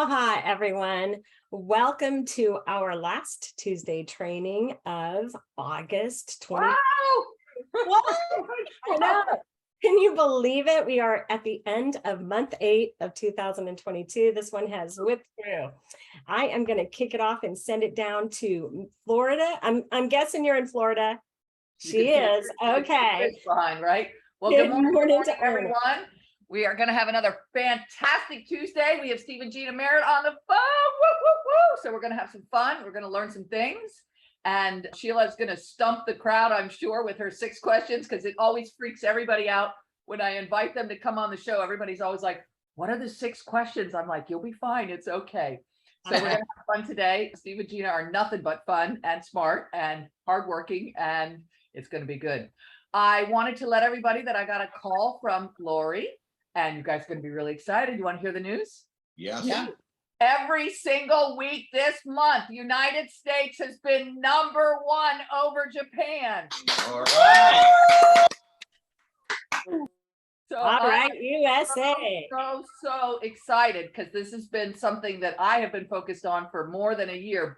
Hi, everyone. Welcome to our last Tuesday training of August 20. Wow! What? I know. Can you believe it? We are at the end of month 8 of 2022. This one has whipped through. I am going to kick it off and send it down to Florida. I'm guessing you're in Florida. She is. Okay. Behind, right? Well, Good good morning to everyone. We are going to have another fantastic Tuesday. We have Steve and Gina Merritt on the phone. Woo, woo, woo. So we're going to have some fun. We're going to learn some things. And Sheila is going to stump the crowd, I'm sure, with her 6 questions, because it always freaks everybody out when I invite them to come on the show. Everybody's always like, what are the 6 questions? I'm like, you'll be fine. It's okay. So we're going to have fun today. Steve and Gina are nothing but fun and smart and hardworking, and it's going to be good. I wanted to let everybody that I got a call from Lori, and you guys are going to be really excited. You want to hear the news? Yes. Yeah. Every single week this month, United States has been #1 over Japan. All right. So All right, USA. So excited, because this has been something that I have been focused on for more than a year,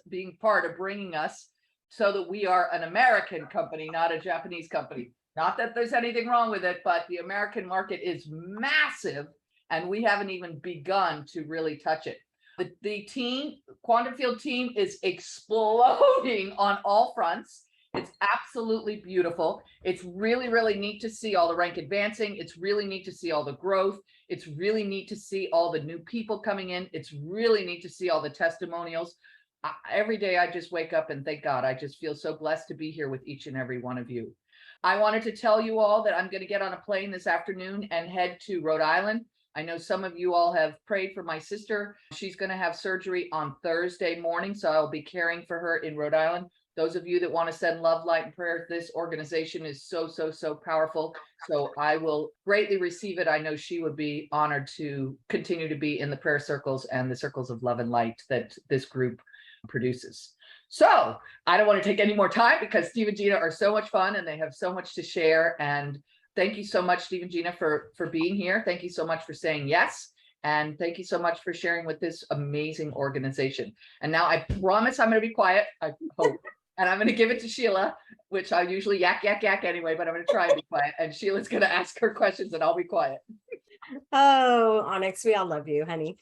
being part of bringing us so that we are an American company, not a Japanese company. Not that there's anything wrong with it, but the American market is massive, and we haven't even begun to really touch it. The team, quantum field team, is exploding on all fronts. It's absolutely beautiful. It's really, really neat to see all the rank advancing. It's really neat to see all the growth. It's really neat to see all the new people coming in. It's really neat to see all the testimonials. Every day I just wake up and thank God. I just feel so blessed to be here with each and every one of you. I wanted to tell you all that I'm going to get on a plane this afternoon and head to Rhode Island. I know some of you all have prayed for my sister. She's going to have surgery on Thursday morning, so I'll be caring for her in Rhode Island. Those of you that want to send love, light, and prayer, this organization is so powerful. So I will greatly receive it. I know she would be honored to continue to be in the prayer circles and the circles of love and light that this group produces. So I don't want to take any more time, because Steve and Gina are so much fun and they have so much to share. And thank you so much, Steve and Gina, for being here. Thank you so much for saying yes. And thank you so much for sharing with this amazing organization. And now I promise I'm going to be quiet, I hope. And I'm going to give it to Sheila, which I usually yak anyway, but I'm going to try and be quiet. And Sheila's going to ask her questions and I'll be quiet. Oh, Onyx, we all love you, honey.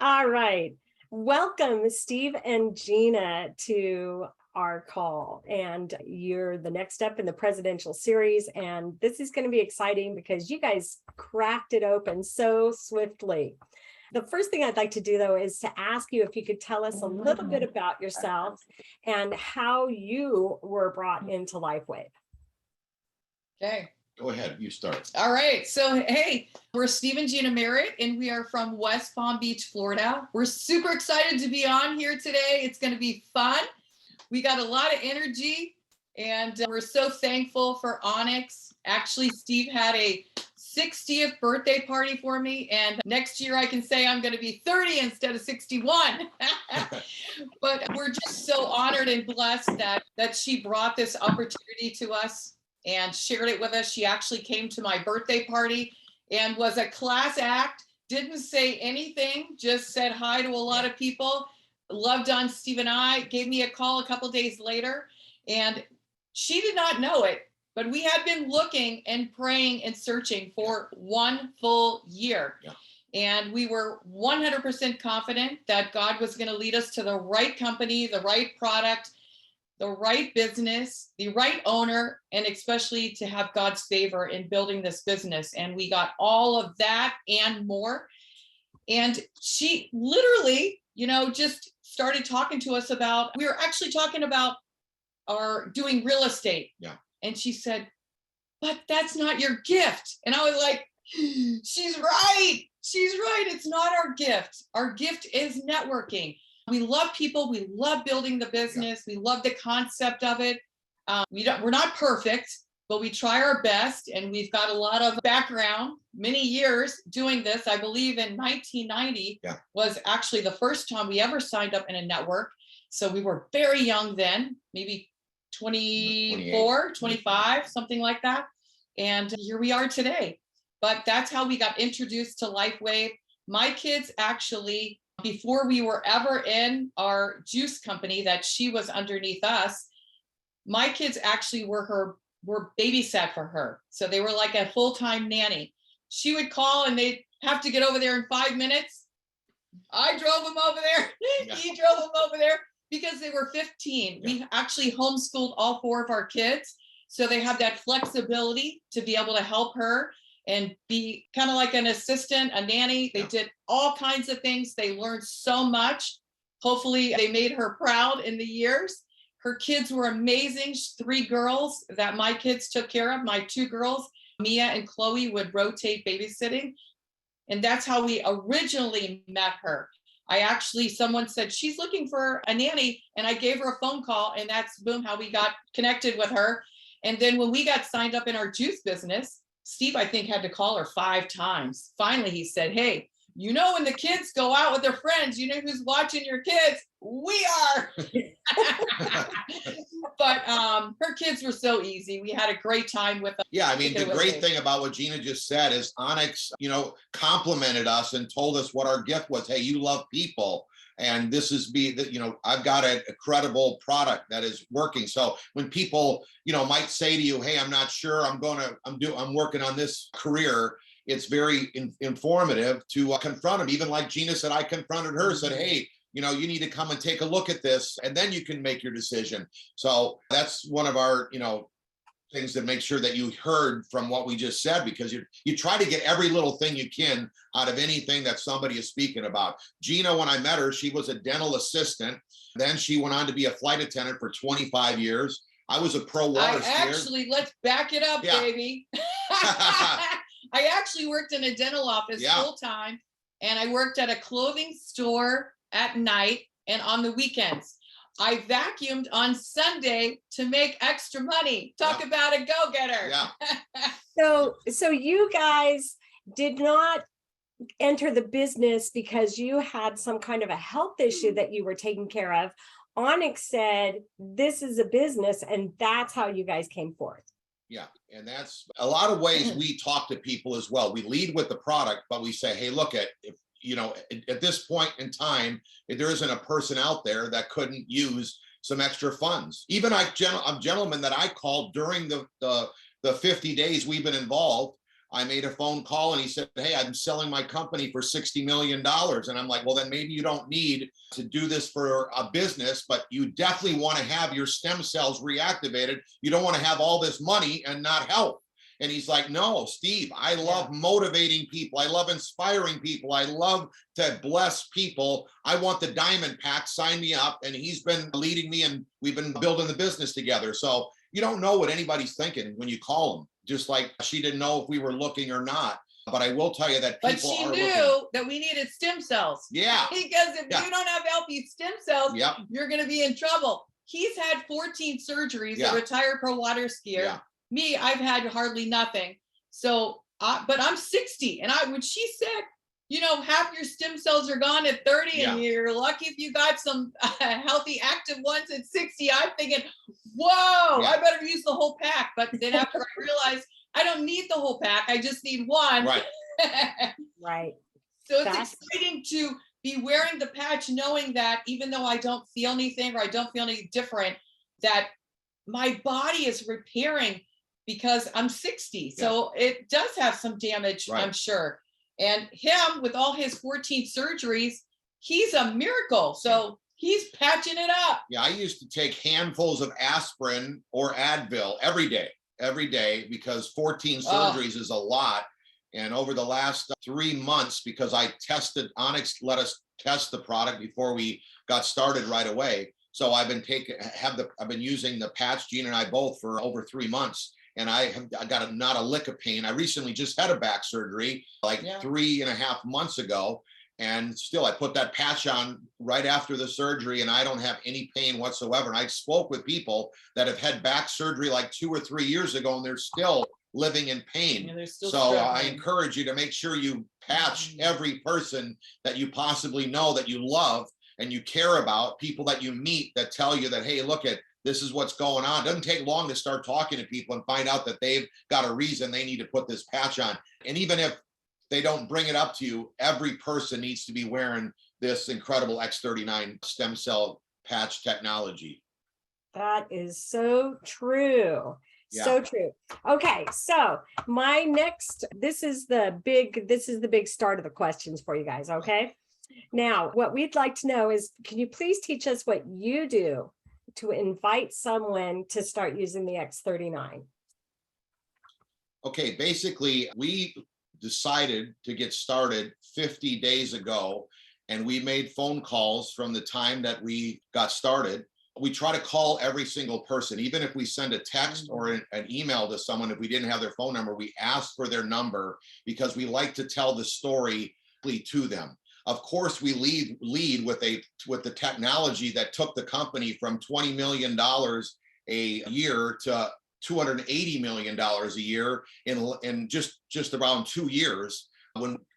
All right. Welcome, Steve and Gina, to our call. And you're the next step in the presidential series. And this is going to be exciting because you guys cracked it open so swiftly. The first thing I'd like to do, though, is to ask you if you could tell us a little bit about yourself and how you were brought into LifeWave. Okay. Go ahead, you start. All right. So, hey, we're Steve and Gina Merritt, and we are from West Palm Beach, Florida. We're super excited to be on here today. It's going to be fun. We got a lot of energy, and we're so thankful for Onyx. Actually, Steve had a 60th birthday party for me, and next year I can say I'm going to be 30 instead of 61. But we're just so honored and blessed that she brought this opportunity to us and shared it with us. She actually came to my birthday party and was a class act, didn't say anything, just said hi to a lot of people, loved on Steve and I, gave me a call a couple days later, and she did not know it, but we had been looking and praying and searching for 1 full year. Yeah. And we were 100% confident that God was going to lead us to the right company, the right product, the right business, the right owner, and especially to have God's favor in building this business. And we got all of that and more. And she literally, just started talking to us about, we were actually talking about our doing real estate. Yeah. And she said, but that's not your gift. And I was like, she's right. She's right. It's not our gift. Our gift is networking. We love people. We love building the business. We love the concept of it. We're not perfect, but we try our best. And we've got a lot of background, many years doing this. I believe in 1990 was actually the first time we ever signed up in a network. So we were very young then, maybe 24, 25, something like that. And here we are today. But that's how we got introduced to LifeWave. My kids actually, before we were ever in our juice company that she was underneath us, my kids actually were babysat for her. So they were like a full-time nanny. She would call and they'd have to get over there in 5 minutes. I drove them over there. Yeah. He drove them over there because they were 15. Yeah. We actually homeschooled all 4 of our kids. So they have that flexibility to be able to help her and be kind of like an assistant, a nanny. They Yeah. did all kinds of things. They learned so much. Hopefully they made her proud in the years. Her kids were amazing. 3 girls that my kids took care of. My 2 girls, Mia and Chloe, would rotate babysitting. And that's how we originally met her. Someone said, she's looking for a nanny. And I gave her a phone call, and that's boom, how we got connected with her. And then when we got signed up in our juice business, Steve, I think, had to call her 5 times. Finally, he said, hey, when the kids go out with their friends, who's watching your kids? We are. But her kids were so easy. We had a great time with them. Yeah, I mean, the great thing about what Gina just said is Onyx, complimented us and told us what our gift was. Hey, you love people. And this is I've got a credible product that is working. So when people, might say to you, hey, I'm not sure, I'm working on this career, it's very informative to confront them. Even like Gina said, I confronted her, said, hey, you need to come and take a look at this, and then you can make your decision. So that's one of our, things to make sure that you heard from what we just said, because you try to get every little thing you can out of anything that somebody is speaking about. Gina, when I met her, she was a dental assistant. Then she went on to be a flight attendant for 25 years. I was a pro water skier. Let's back it up, Yeah. baby. I actually worked in a dental office full time, and I worked at a clothing store at night and on the weekends. I vacuumed on Sunday to make extra money. Talk about a go-getter. Yeah. So you guys did not enter the business because you had some kind of a health issue that you were taking care of. Onyx said, this is a business, and that's how you guys came forth. Yeah. And that's a lot of ways we talk to people as well. We lead with the product, but we say, hey, look at this point in time, if there isn't a person out there that couldn't use some extra funds. Even a gentleman that I called during the 50 days we've been involved, I made a phone call and he said, hey, I'm selling my company for $60 million. And I'm like, well, then maybe you don't need to do this for a business, but you definitely want to have your stem cells reactivated. You don't want to have all this money and not help. And he's like, no, Steve, I love motivating people. I love inspiring people. I love to bless people. I want the diamond pack, sign me up. And he's been leading me, and we've been building the business together. So you don't know what anybody's thinking when you call them, just like she didn't know if we were looking or not. But I will tell you that people are looking. But she knew that we needed stem cells. Yeah. Because if you don't have healthy stem cells, you're going to be in trouble. He's had 14 surgeries, a retired pro water skier. Yeah. Me, I've had hardly nothing. So, but I'm 60. And when she said, half your stem cells are gone at 30 and you're lucky if you got some healthy active ones at 60, I'm thinking, whoa, I better use the whole pack. But then after I realized I don't need the whole pack, I just need one. Right. Right. So it's exciting to be wearing the patch, knowing that even though I don't feel anything or I don't feel any different, that my body is repairing because I'm 60. So it does have some damage, I'm sure. And him, with all his 14 surgeries, he's a miracle. So he's patching it up. Yeah, I used to take handfuls of aspirin or Advil every day, because 14 surgeries is a lot. And over the last 3 months, because Onyx let us test the product before we got started right away. So I've been using the patch, Gina and I both, for over 3 months. And I got not a lick of pain. I recently just had a back surgery like 3.5 months ago. And still, I put that patch on right after the surgery, and I don't have any pain whatsoever. And I spoke with people that have had back surgery like 2 or 3 years ago, and they're still living in pain. So I encourage you to make sure you patch every person that you possibly know, that you love and you care about, people that you meet that tell you that, hey, look, this is what's going on. It doesn't take long to start talking to people and find out that they've got a reason they need to put this patch on. And even if they don't bring it up to you, every person needs to be wearing this incredible X39 stem cell patch technology. That is so true. Yeah. So true. Okay, so my next, this is the big start of the questions for you guys, okay? Now, what we'd like to know is, can you please teach us what you do to invite someone to start using the X39? Okay, basically, we decided to get started 50 days ago, and we made phone calls from the time that we got started. We try to call every single person, even if we send a text or an email to someone. If we didn't have their phone number, we ask for their number because we like to tell the story to them. Of course, we lead with the technology that took the company from $20 million a year to $280 million a year in just around 2 years.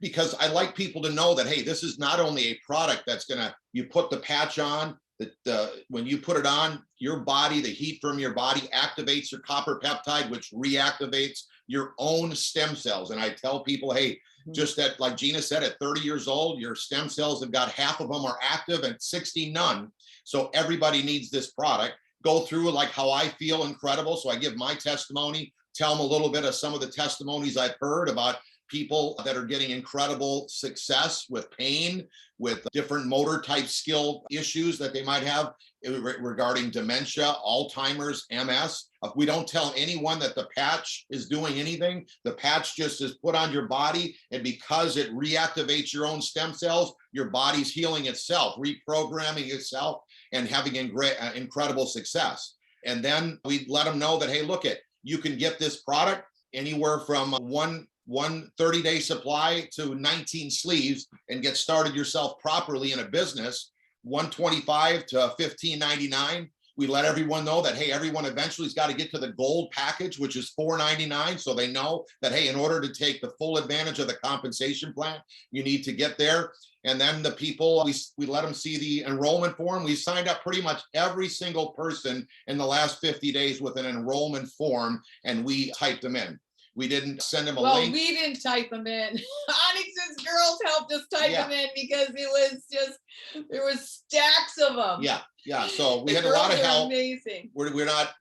Because I like people to know that, hey, this is not only a product that's you put the patch on, that when you put it on, your body, the heat from your body activates your copper peptide, which reactivates your own stem cells. And I tell people, hey, just that, like Gina said, at 30 years old, your stem cells have got half of them are active and 60 none. So everybody needs this product. Go through like how I feel incredible. So I give my testimony, tell them a little bit of some of the testimonies I've heard about people that are getting incredible success with pain, with different motor type skill issues that they might have regarding dementia, Alzheimer's, MS. We don't tell anyone that the patch is doing anything. The patch just is put on your body, and because it reactivates your own stem cells, your body's healing itself, reprogramming itself, and having incredible success. And then we let them know that, hey, look, you can get this product anywhere from one 30-day supply to 19 sleeves and get started yourself properly in a business, $125 to $15.99. We let everyone know that, hey, everyone eventually has got to get to the gold package, which is $4.99. So they know that, hey, in order to take the full advantage of the compensation plan, you need to get there. And then the people, we let them see the enrollment form. We signed up pretty much every single person in the last 50 days with an enrollment form, and we typed them in. We didn't send them a link. We didn't type them in. Onyx's girls helped us type them in because there was stacks of them. Yeah. So we had a lot of help. Amazing. We're not,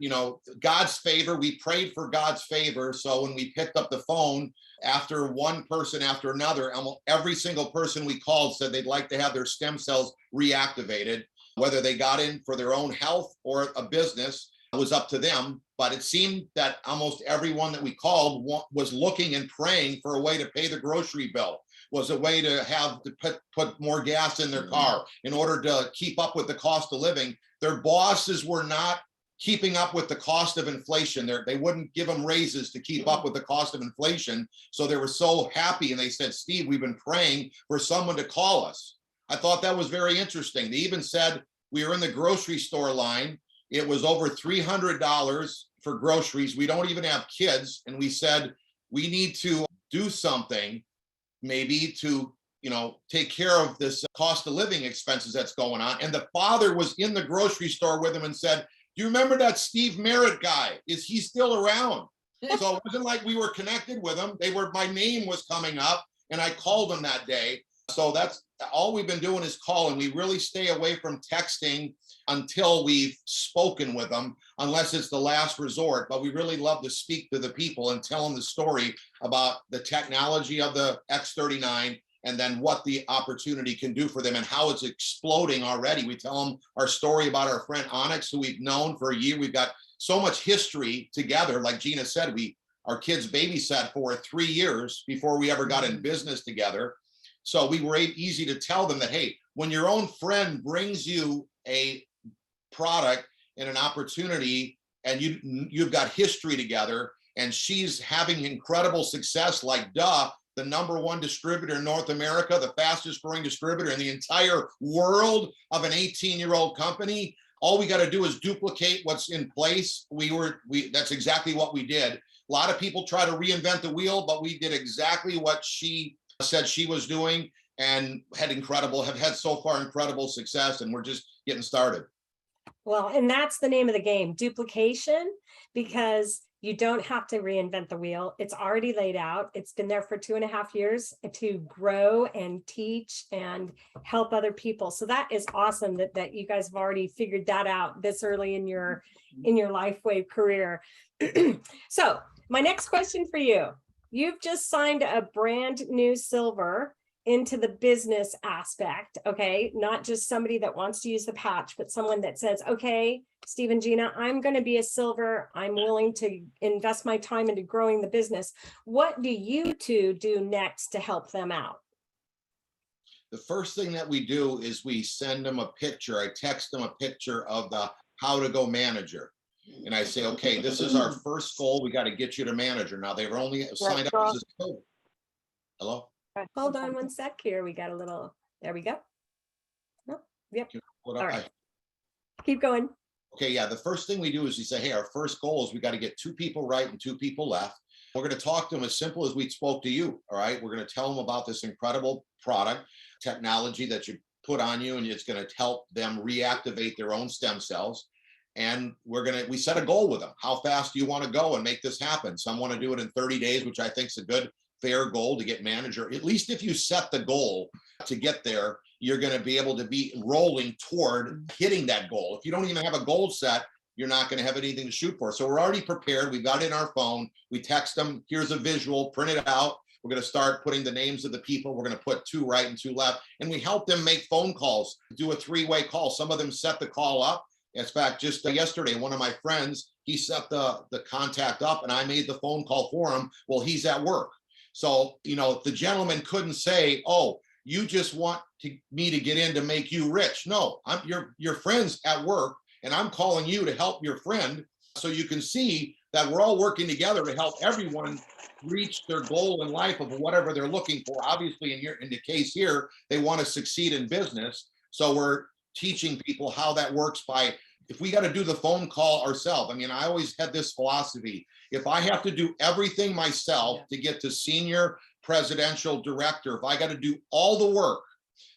God's favor. We prayed for God's favor. So when we picked up the phone, after one person after another, almost every single person we called said they'd like to have their stem cells reactivated, whether they got in for their own health or a business. It was up to them. But it seemed that almost everyone that we called was looking and praying for a way to pay the grocery bill, was a way to have to put more gas in their car in order to keep up with the cost of living. Their bosses were not keeping up with the cost of inflation. They wouldn't give them raises to keep up with the cost of inflation. So they were so happy. And they said, Steve, we've been praying for someone to call us. I thought that was very interesting. They even said we were in the grocery store line. It was over $300 for groceries. We don't even have kids. And we said, we need to do something maybe to, take care of this cost of living expenses that's going on. And the father was in the grocery store with him and said, do you remember that Steve Merritt guy? Is he still around? So it wasn't like we were connected with him. My name was coming up, and I called him that day. So that's all we've been doing is calling. We really stay away from texting until we've spoken with them, unless it's the last resort. But we really love to speak to the people and tell them the story about the technology of the X39 and then what the opportunity can do for them and how it's exploding already. We tell them our story about our friend Onyx, who we've known for a year. We've got so much history together. Like Gina said, our kids babysat for 3 years before we ever got in business together. So we were easy to tell them that, hey, when your own friend brings you a product and an opportunity and you've got history together and she's having incredible success, like the #1 distributor in North America, the fastest growing distributor in the entire world of an 18-year-old company, all we got to do is duplicate what's in place. That's exactly what we did. A lot of people try to reinvent the wheel, but we did exactly what she said she was doing and have had so far incredible success, and we're just getting started. Well, and that's the name of the game, duplication, because You don't have to reinvent the wheel. It's already laid out. It's been there for 2.5 years to grow and teach and help other people. So that is awesome that you guys have already figured that out this early in your LifeWave career. So my next question for you, you've just signed a brand new silver into the business aspect, okay? Not just somebody that wants to use the patch, but someone that says, okay, Steve and Gina, I'm going to be a silver. I'm willing to invest my time into growing the business. What do you two do next to help them out? The first thing that we do is we send them a picture. I text them a picture of the how to go manager. And I say, okay, this is our first goal. We got to get you to manager. Now they've only signed up as a silver. Hello? Hold on one sec here. We got a little, there we go. Oh, yep. All right. Keep going. Okay, yeah, the first thing we do is we say, hey, our first goal is we got to get 2 people right and 2 people left. We're going to talk to them as simple as we spoke to you, all right? We're going to tell them about this incredible product, technology that you put on you, and it's going to help them reactivate their own stem cells. And we set a goal with them. How fast do you want to go and make this happen? Some want to do it in 30 days, which I think is a good, fair goal to get manager. At least if you set the goal to get there, you're going to be able to be rolling toward hitting that goal. If you don't even have a goal set, you're not going to have anything to shoot for. So we're already prepared. We've got it in our phone. We text them. Here's a visual, print it out. We're going to start putting the names of the people. We're going to put 2 right and 2 left. And we help them make phone calls, do a 3-way call. Some of them set the call up. In fact, just yesterday, one of my friends, he set the contact up and I made the phone call for him. Well, he's at work. So, the gentleman couldn't say, oh, you just want me to get in to make you rich. No, I'm your friend's at work and I'm calling you to help your friend. So you can see that we're all working together to help everyone reach their goal in life of whatever they're looking for. Obviously, in the case here, they want to succeed in business. So we're teaching people how that works by, if we got to do the phone call ourselves. I mean, I always had this philosophy. If I have to do everything myself to get to senior presidential director, if I got to do all the work,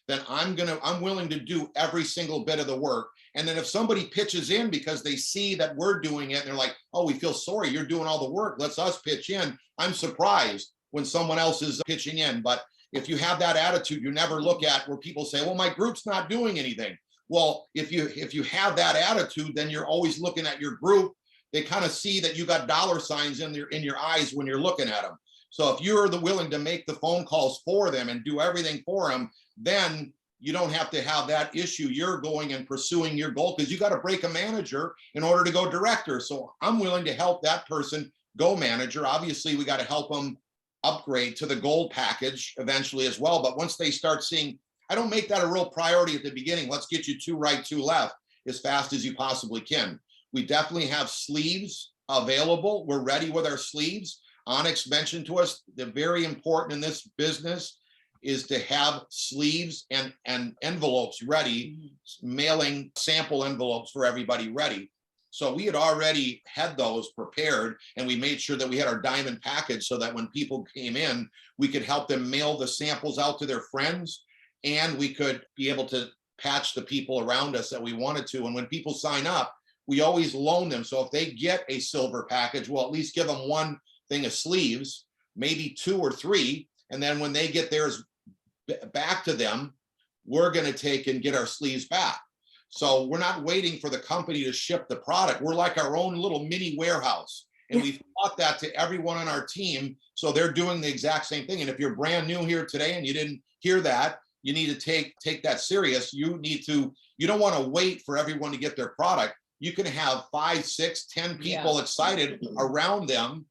then I'm willing to do every single bit of the work. And then if somebody pitches in because they see that we're doing it and they're like, oh, we feel sorry, you're doing all the work, let's us pitch in. I'm surprised when someone else is pitching in. But if you have that attitude, you never look at where people say, well, my group's not doing anything. Well, if you have that attitude, then you're always looking at your group. They kind of see that you got dollar signs in your eyes when you're looking at them. So if you're willing to make the phone calls for them and do everything for them, then you don't have to have that issue. You're going and pursuing your goal because you got to break a manager in order to go director. So I'm willing to help that person go manager. Obviously, we got to help them upgrade to the gold package eventually as well. But once they start seeing, I don't make that a real priority at the beginning. Let's get you 2 right, 2 left as fast as you possibly can. We definitely have sleeves available. We're ready with our sleeves. Onyx mentioned to us, they're very important in this business is to have sleeves and envelopes ready, mailing sample envelopes for everybody ready. So we had already had those prepared and we made sure that we had our diamond package so that when people came in, we could help them mail the samples out to their friends and we could be able to patch the people around us that we wanted to. And when people sign up, we always loan them. So if they get a silver package, we'll at least give them 1 thing of sleeves, maybe 2 or 3. And then when they get theirs back to them, we're going to take and get our sleeves back. So we're not waiting for the company to ship the product. We're like our own little mini warehouse. And we've taught that to everyone on our team. So they're doing the exact same thing. And if you're brand new here today and you didn't hear that, you need to take that serious. You don't want to wait for everyone to get their product. You can have 5, 6, 10 people excited around them,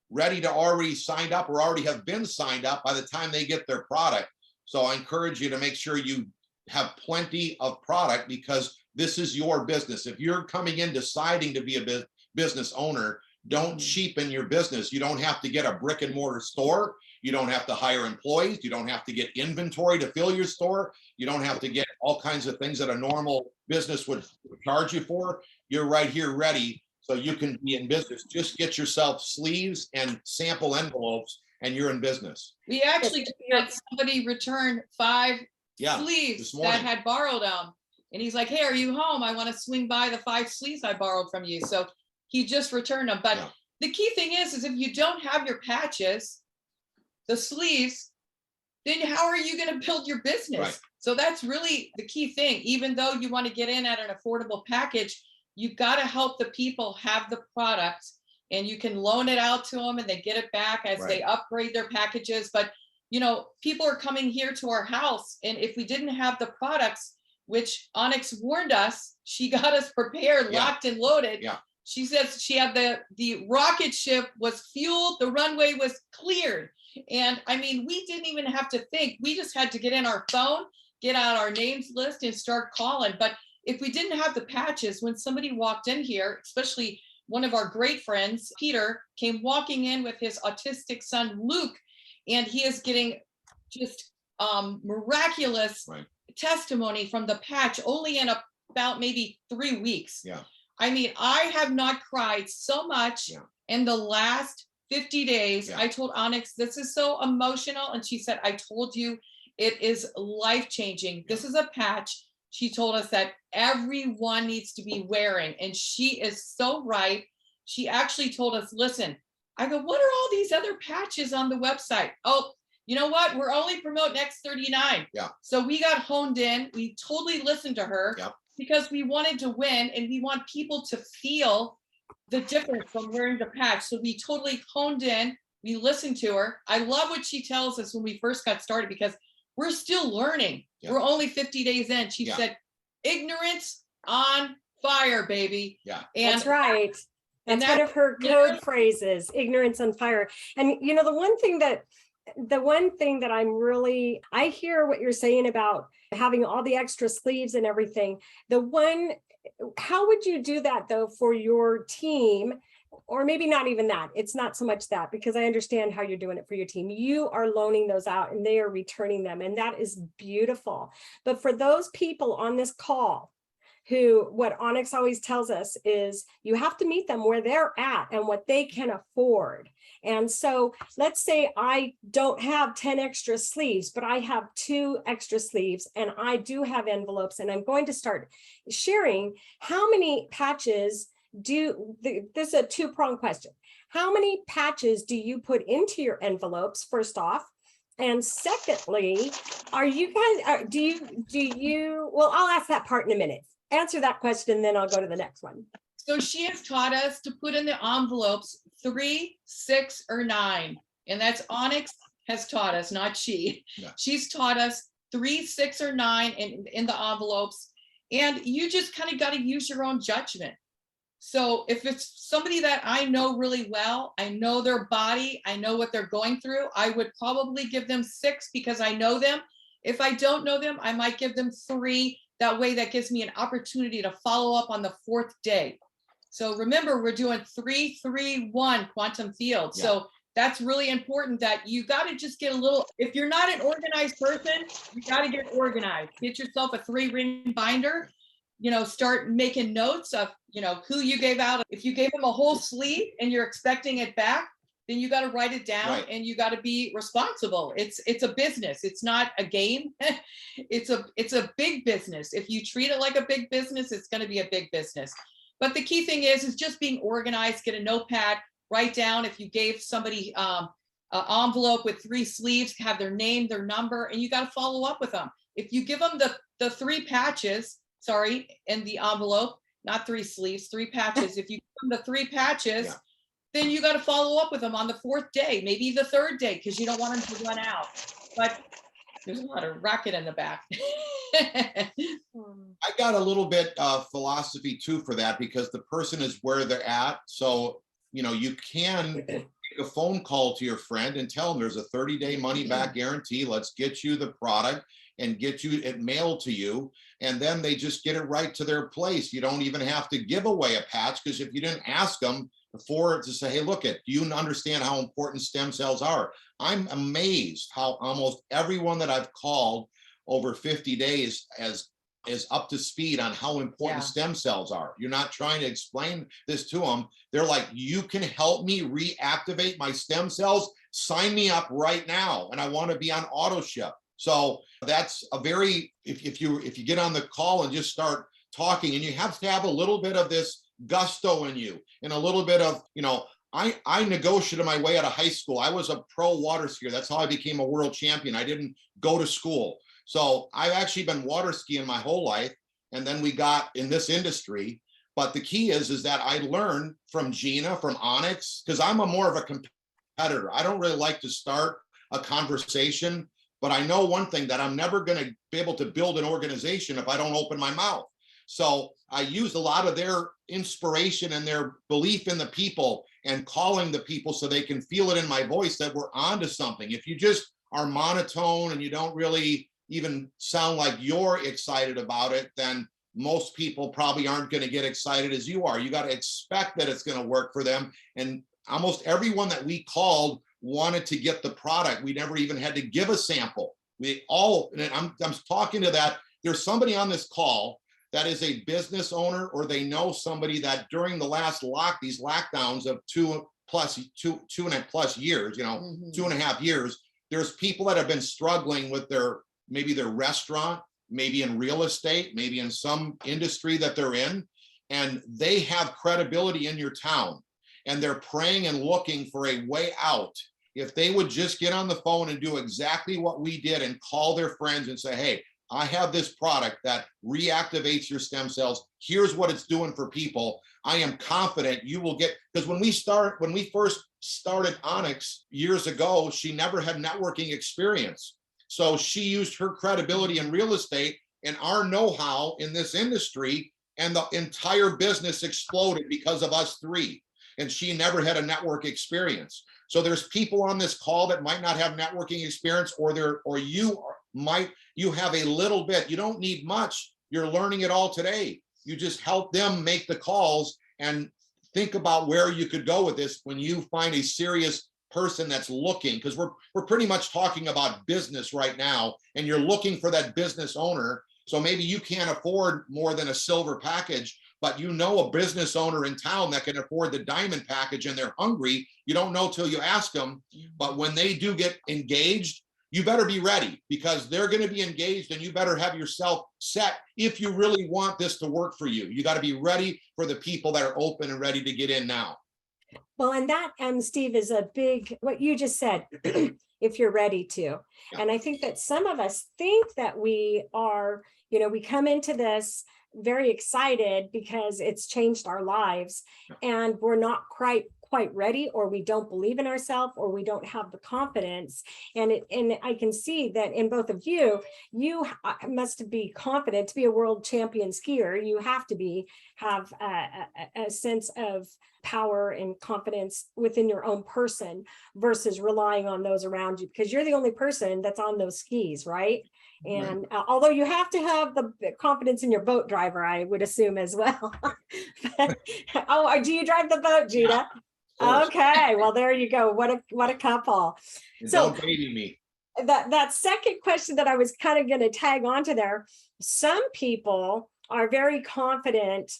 ready to already signed up or already have been signed up by the time they get their product. So I encourage you to make sure you have plenty of product because this is your business. If you're coming in deciding to be a business owner, don't cheapen your business. You don't have to get a brick and mortar store. You don't have to hire employees. You don't have to get inventory to fill your store. You don't have to get all kinds of things that a normal business would charge you for. You're right here ready so you can be in business. Just get yourself sleeves and sample envelopes and you're in business. We actually had somebody return 5 sleeves that had borrowed them. And he's like, hey, are you home? I want to swing by the 5 sleeves I borrowed from you. So he just returned them. But the key thing is if you don't have your patches, the sleeves, then how are you going to build your business? Right. So that's really the key thing. Even though you want to get in at an affordable package, you've got to help the people have the product, and you can loan it out to them and they get it back as they upgrade their packages. But, you know, people are coming here to our house, and if we didn't have the products, which Onyx warned us, she got us prepared, locked and loaded. Yeah. She says she had the rocket ship was fueled, the runway was cleared. And I mean, we didn't even have to think. We just had to get in our phone, get out our names list and start calling. But if we didn't have the patches, when somebody walked in here, especially one of our great friends, Peter, came walking in with his autistic son, Luke, and he is getting just miraculous testimony from the patch only in about maybe 3 weeks. Yeah. I mean, I have not cried so much in the last 50 days. I told Onyx, this is so emotional. And she said, I told you, it is life-changing. This is a patch. She told us that everyone needs to be wearing, and she is so right. She actually told us, listen, I go, what are all these other patches on the website? Oh, you know what? We're only promoting X39. Yeah. So we got honed in. We totally listened to her because we wanted to win, and we want people to feel the difference from wearing the patch. So we totally honed in. We listened to her. I love what she tells us when we first got started, because we're still learning. We're only 50 days in. She said, ignorance on fire, baby. Yeah. And that's right. That's one of her code phrases, ignorance on fire. And you know, the one thing that I hear what you're saying about having all the extra sleeves and everything. How would you do that though for your team? Or maybe not even that. It's not so much that, because I understand how you're doing it for your team. You are loaning those out and they are returning them. And that is beautiful. But for those people on this call who, what Onyx always tells us is you have to meet them where they're at and what they can afford. And so let's say I don't have 10 extra sleeves, but I have 2 extra sleeves and I do have envelopes, and I'm going to start sharing how many patches this is a 2-pronged question. How many patches do you put into your envelopes, first off? And secondly, are you guys, do you, well, I'll ask that part in a minute. Answer that question, then I'll go to the next one. So she has taught us to put in the envelopes 3, 6, or 9. And that's Onyx has taught us, not she. Yeah. She's taught us 3, 6, or 9 in the envelopes. And you just kind of got to use your own judgment. So if it's somebody that I know really well, I know their body, I know what they're going through, I would probably give them 6 because I know them. If I don't know them, I might give them 3. That way, that gives me an opportunity to follow up on the 4th day. So remember, we're doing 3-3-1 quantum field. Yeah. So that's really important, that you got to just get a little, if you're not an organized person, you got to get organized. Get yourself a 3-ring binder. You know, start making notes of, you know, who you gave out. If you gave them a whole sleeve and you're expecting it back, then you got to write it down, and you got to be responsible. It's a business. It's not a game. It's a big business. If you treat it like a big business, it's going to be a big business. But the key thing is just being organized. Get a notepad, write down if you gave somebody an envelope with 3 sleeves, have their name, their number, and you got to follow up with them. If you give them the 3 patches, in the envelope, not 3 sleeves, 3 patches. If you give them the 3 patches, then you got to follow up with them on the 4th day, maybe the 3rd day, because you don't want them to run out. But there's a lot of racket in the back. I got a little bit of philosophy too for that, because the person is where they're at. So, you know, you can make a phone call to your friend and tell them there's a 30-day money back guarantee. Let's get you the product and get you it mailed to you. And then they just get it right to their place. You don't even have to give away a patch, because if you didn't ask them before to say, hey, look, do you understand how important stem cells are? I'm amazed how almost everyone that I've called over 50 days is up to speed on how important stem cells are. You're not trying to explain this to them. They're like, you can help me reactivate my stem cells? Sign me up right now. And I want to be on auto ship. So that's a very, if you get on the call and just start talking, and you have to have a little bit of this gusto in you and a little bit of, you know, I negotiated my way out of high school. I was a pro water skier. That's how I became a world champion. I didn't go to school. So I've actually been water skiing my whole life. And then we got in this industry. But the key is that I learned from Gina, from Onyx, because I'm more of a competitor. I don't really like to start a conversation, but I know one thing, that I'm never going to be able to build an organization if I don't open my mouth. So I used a lot of their inspiration and their belief in the people and calling the people so they can feel it in my voice that we're onto something. If you just are monotone and you don't really even sound like you're excited about it, then most people probably aren't going to get excited as you are. You got to expect that it's going to work for them. And almost everyone that we called wanted to get the product. We never even had to give a sample. We all, and I'm talking to that. There's somebody on this call that is a business owner, or they know somebody that during the last these lockdowns of 2.5+ years, 2.5 years, there's people that have been struggling with maybe their restaurant, maybe in real estate, maybe in some industry that they're in, and they have credibility in your town, and they're praying and looking for a way out. If they would just get on the phone and do exactly what we did and call their friends and say, hey, I have this product that reactivates your stem cells. Here's what it's doing for people. I am confident you will get, because when we first started Onyx years ago, she never had networking experience. So she used her credibility in real estate and our know-how in this industry, and the entire business exploded because of us three. And she never had a network experience. So there's people on this call that might not have networking experience, or you have a little bit. You don't need much. You're learning it all today. You just help them make the calls and think about where you could go with this when you find a serious person that's looking, because we're pretty much talking about business right now, and you're looking for that business owner. So maybe you can't afford more than a silver package, but you know a business owner in town that can afford the diamond package, and they're hungry. You don't know till you ask them. But when they do get engaged, you better be ready, because they're going to be engaged, and you better have yourself set if you really want this to work for you. You got to be ready for the people that are open and ready to get in now. Well, and that, Steve, is a big, what you just said, if you're ready to. Yeah. And I think that some of us think that we are, we come into this very excited because it's changed our lives, and we're not quite ready, or we don't believe in ourselves, or we don't have the confidence. And I can see that in both of you must be confident to be a world champion skier. You have to have a sense of power and confidence within your own person versus relying on those around you, because you're the only person that's on those skis, right? And although you have to have the confidence in your boat driver, I would assume as well. Oh, do you drive the boat, Gina? Yeah, okay, well, there you go. What a couple. And so don't baby me. That second question that I was kind of going to tag onto there, some people are very confident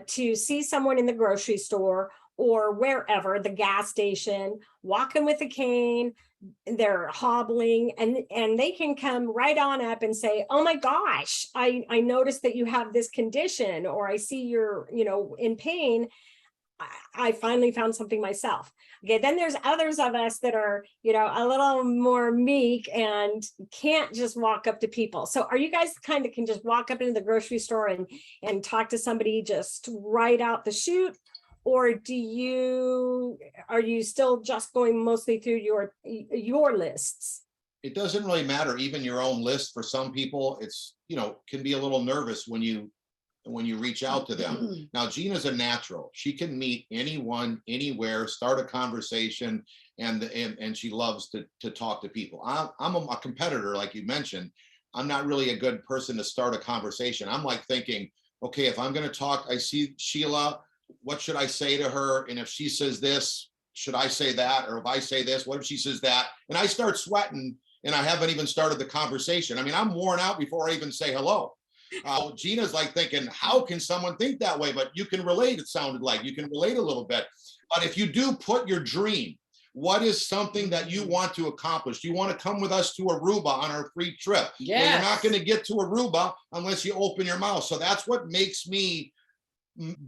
to see someone in the grocery store or wherever, the gas station, walking with a cane, they're hobbling, and they can come right on up and say, oh my gosh, I noticed that you have this condition, or I see you're, in pain. I finally found something myself. Okay, then there's others of us that are, a little more meek and can't just walk up to people. So are you guys kind of can just walk up into the grocery store and talk to somebody just right out the chute? Or are you still just going mostly through your lists? It doesn't really matter. Even your own list, for some people, it's, can be a little nervous when you reach out to them. Now, Gina's a natural. She can meet anyone, anywhere, start a conversation, and she loves to talk to people. I'm a competitor, like you mentioned. I'm not really a good person to start a conversation. I'm like thinking, okay, if I'm going to talk, I see Sheila, what should I say to her? And if she says this, should I say that? Or if I say this, what if she says that? And I start sweating, and I haven't even started the conversation. I mean, I'm worn out before I even say hello. Gina's like thinking, how can someone think that way? But you can relate, it sounded like. You can relate a little bit. But if you do put your dream, what is something that you want to accomplish? Do you want to come with us to Aruba on our free trip? Yes. Well, you're not going to get to Aruba unless you open your mouth. So that's what makes me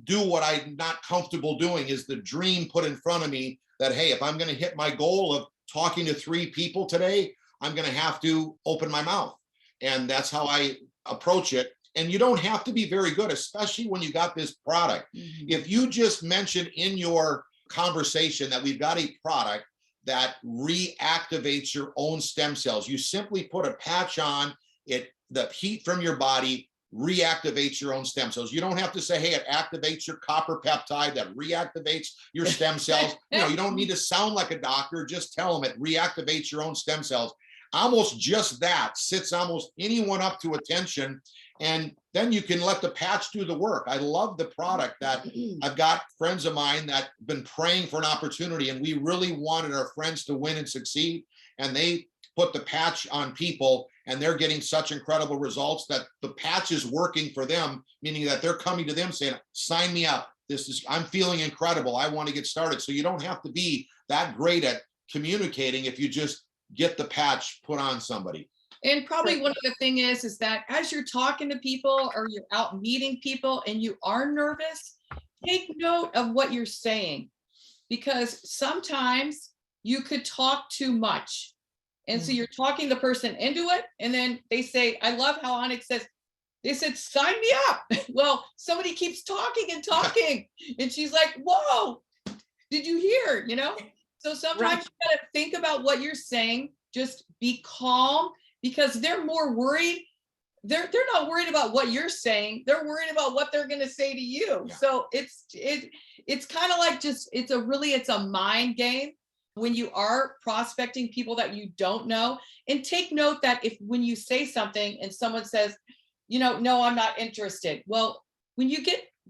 do what I'm not comfortable doing. Is the dream put in front of me that, hey, if I'm going to hit my goal of talking to 3 people today, I'm going to have to open my mouth. And that's how I approach it. And you don't have to be very good, especially when you got this product. If you just mention in your conversation that we've got a product that reactivates your own stem cells, you simply put a patch on it, the heat from your body reactivates your own stem cells. You don't have to say, hey, it activates your copper peptide that reactivates your stem cells. You don't need to sound like a doctor. Just tell them it reactivates your own stem cells. Almost just that sits almost anyone up to attention. And then you can let the patch do the work. I love the product that I've got friends of mine that have been praying for an opportunity, and we really wanted our friends to win and succeed. And they put the patch on people, and they're getting such incredible results that the patch is working for them, meaning that they're coming to them saying, sign me up. I'm feeling incredible. I want to get started. So you don't have to be that great at communicating if you just get the patch put on somebody. And probably one of the thing is that as you're talking to people or you're out meeting people and you are nervous, take note of what you're saying, because sometimes you could talk too much. And so you're talking the person into it. And then they say, I love how Onyx says, they said, sign me up. Well, somebody keeps talking and talking. And she's like, whoa, did you hear? So sometimes you gotta think about what you're saying. Just be calm, because they're more worried. They're not worried about what you're saying. They're worried about what they're going to say to you. Yeah. So it's kind of like it's a mind game when you are prospecting people that you don't know. And take note that when you say something and someone says, no, I'm not interested. Well, when you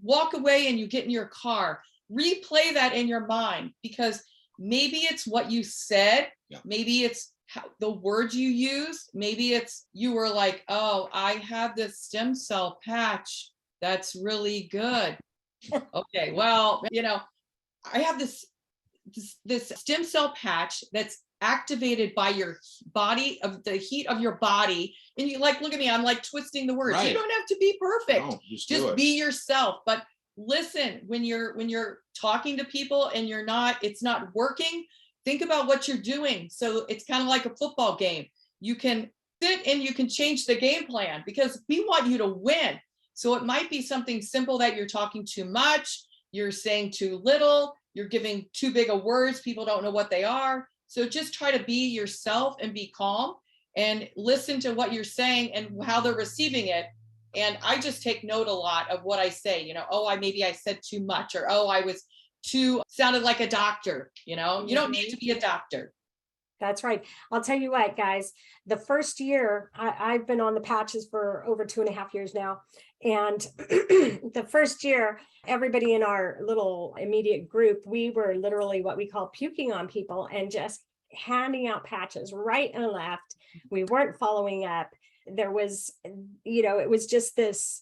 walk away and you get in your car, replay that in your mind, because maybe it's what you said. Yeah. Maybe it's the words you use. Maybe it's you were like, oh, I have this stem cell patch that's really good. Okay, well, I have this stem cell patch that's activated by your body, of the heat of your body. And you look at me, I'm like twisting the words. Right. You don't have to be perfect. No, just be yourself. But listen, when you're talking to people and it's not working, think about what you're doing. So it's kind of like a football game. You can sit and you can change the game plan, because we want you to win. So it might be something simple that you're talking too much, you're saying too little, you're giving too big of words, people don't know what they are. So just try to be yourself and be calm and listen to what you're saying and how they're receiving it. And I just take note a lot of what I say, maybe I said too much, or, I was sounded like a doctor. You don't need to be a doctor. That's right. I'll tell you what, guys, the first year I've been on the patches for over 2.5 years now. And the first year, everybody in our little immediate group, we were literally what we call puking on people and just handing out patches right and left. We weren't following up. There was, it was just this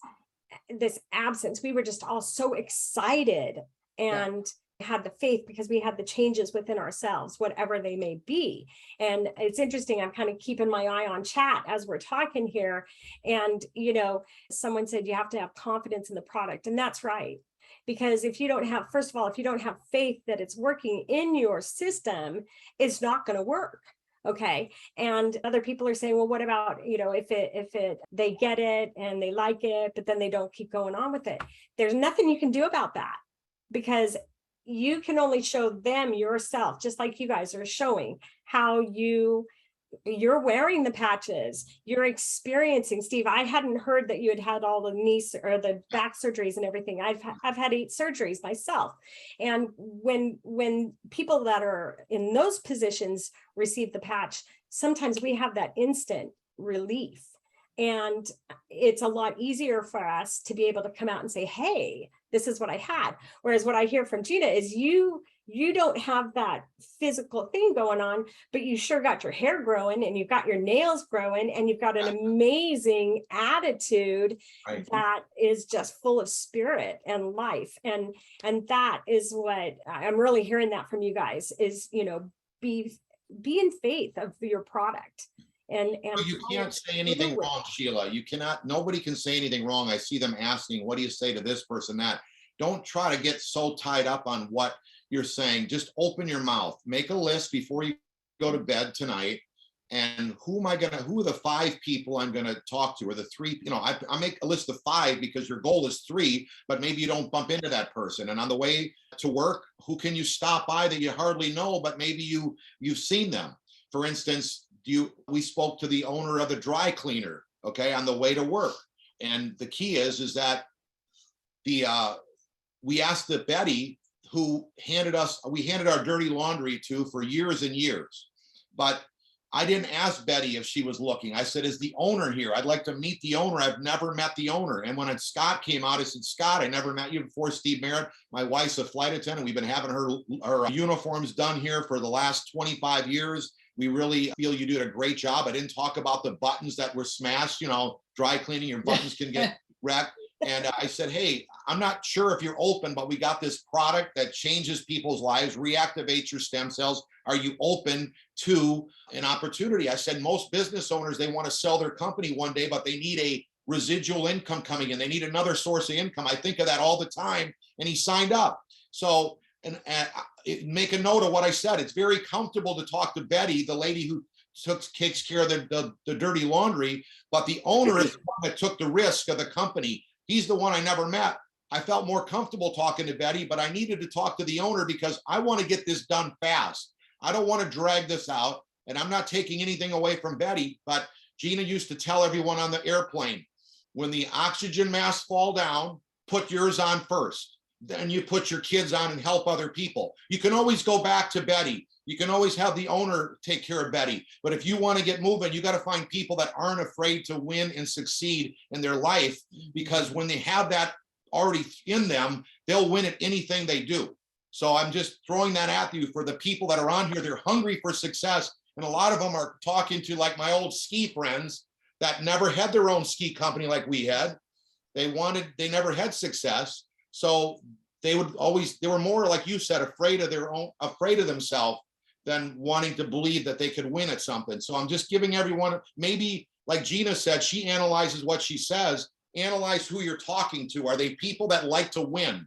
absence. We were just all so excited and had the faith because we had the changes within ourselves, whatever they may be. And it's interesting, I'm kind of keeping my eye on chat as we're talking here. And, someone said you have to have confidence in the product. And that's right. Because if you don't have, first of all, if you don't have faith that it's working in your system, it's not going to work. Okay. And other people are saying, well, what about, if they get it and they like it, but then they don't keep going on with it. There's nothing you can do about that, because you can only show them yourself, just like you guys are showing how you're wearing the patches, you're experiencing. Steve, I hadn't heard that you had all the knee or the back surgeries and everything. I've had 8 surgeries myself. And when people that are in those positions receive the patch, sometimes we have that instant relief. And it's a lot easier for us to be able to come out and say, hey, this is what I had. Whereas what I hear from Gina is you don't have that physical thing going on, but you sure got your hair growing and you've got your nails growing and you've got an amazing attitude that is just full of spirit and life. And that is what I'm really hearing that from you guys is, be in faith of your product. And you can't say anything wrong, Sheila. Nobody can say anything wrong. I see them asking, what do you say to this person, that? don't try to get so tied up on what you're saying. Just open your mouth, make a list before you go to bed tonight. And who are the 5 people I'm going to talk to, or the 3, I make a list of 5 because your goal is 3, but maybe you don't bump into that person. And on the way to work, who can you stop by that you hardly know, but maybe you've seen them? For instance, we spoke to the owner of the dry cleaner, okay, on the way to work. And the key is that we asked the Betty who we handed our dirty laundry to for years and years, but I didn't ask Betty if she was looking. I said, is the owner here? I'd like to meet the owner. I've never met the owner. And when Scott came out, I said, Scott, I never met you before. Steve Merritt, my wife's a flight attendant. We've been having her uniforms done here for the last 25 years. We really feel you did a great job. I didn't talk about the buttons that were smashed, dry cleaning, your buttons can get wrecked. And I said, hey, I'm not sure if you're open, but we got this product that changes people's lives, reactivates your stem cells. Are you open to an opportunity? I said, most business owners, they want to sell their company one day, but they need a residual income coming in. They need another source of income. I think of that all the time. And he signed up. So, and make a note of what I said. It's very comfortable to talk to Betty, the lady who takes care of the dirty laundry, but the owner is the one that took the risk of the company. He's the one I never met. I felt more comfortable talking to Betty, but I needed to talk to the owner because I want to get this done fast. I don't want to drag this out, and I'm not taking anything away from Betty, but Gina used to tell everyone on the airplane, when the oxygen masks fall down, put yours on first. Then you put your kids on and help other people. You can always go back to Betty. You can always have the owner take care of Betty. But if you want to get moving, you got to find people that aren't afraid to win and succeed in their life, because when they have that already in them, they'll win at anything they do. So I'm just throwing that at you for the people that are on here. They're hungry for success. And a lot of them are talking to like my old ski friends that never had their own ski company like we had. They never had success. So they were more, like you said, afraid of themselves than wanting to believe that they could win at something. So I'm just giving everyone, maybe like Gina said, she analyzes what she says, analyze who you're talking to. Are they people that like to win?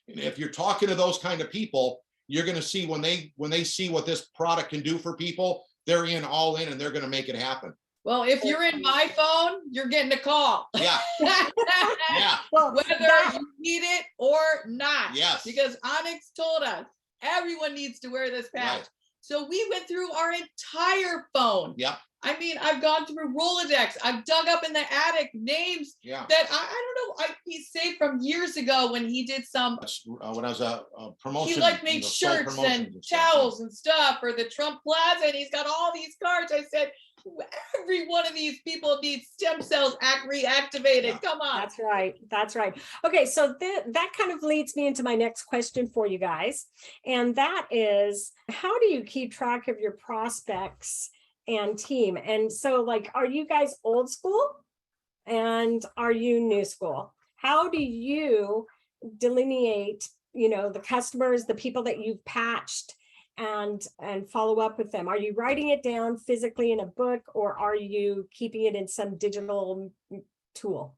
And if you're talking to those kind of people, you're going to see when they see what this product can do for people, they're all in, and they're going to make it happen. Well, if you're in my phone, you're getting a call. Yeah. Yeah. Well, whether you need it or not. Yes. Because Onyx told us everyone needs to wear this patch. Right. So we went through our entire phone. Yep. I mean, I've gone through Rolodex. I've dug up in the attic names that I don't know. He saved from years ago when he did some. When I was a promotion. He made shirts and towels and stuff for the Trump Plaza, and he's got all these cards. I said, every one of these people needs stem cells reactivated. Yeah. Come on. That's right. That's right. Okay. So that kind of leads me into my next question for you guys. And that is, how do you keep track of your prospects and team? And so, like, are you guys old school and are you new school? How do you delineate, the customers, the people that you've patched, and follow up with them? Are you writing it down physically in a book, or are you keeping it in some digital tool?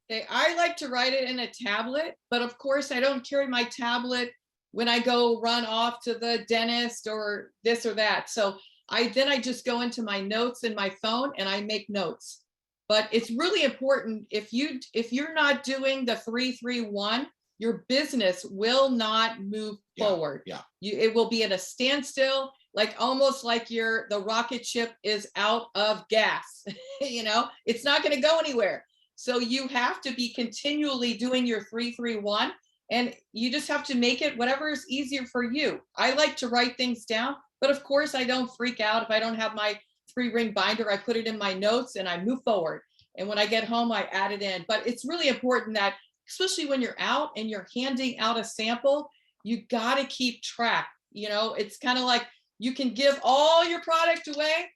Okay, I like to write it in a tablet, but of course I don't carry my tablet when I go run off to the dentist or this or that. So I just go into my notes in my phone and I make notes. But it's really important, if you're not doing the 3-3-1, your business will not move forward. Yeah. It will be at a standstill, almost like the rocket ship is out of gas. It's not going to go anywhere. So you have to be continually doing your 3-3-1, and you just have to make it whatever is easier for you. I like to write things down, but of course I don't freak out if I don't have my 3-ring binder. I put it in my notes and I move forward. And when I get home, I add it in. But it's really important that, especially when you're out and you're handing out a sample, you got to keep track. It's kind of like you can give all your product away,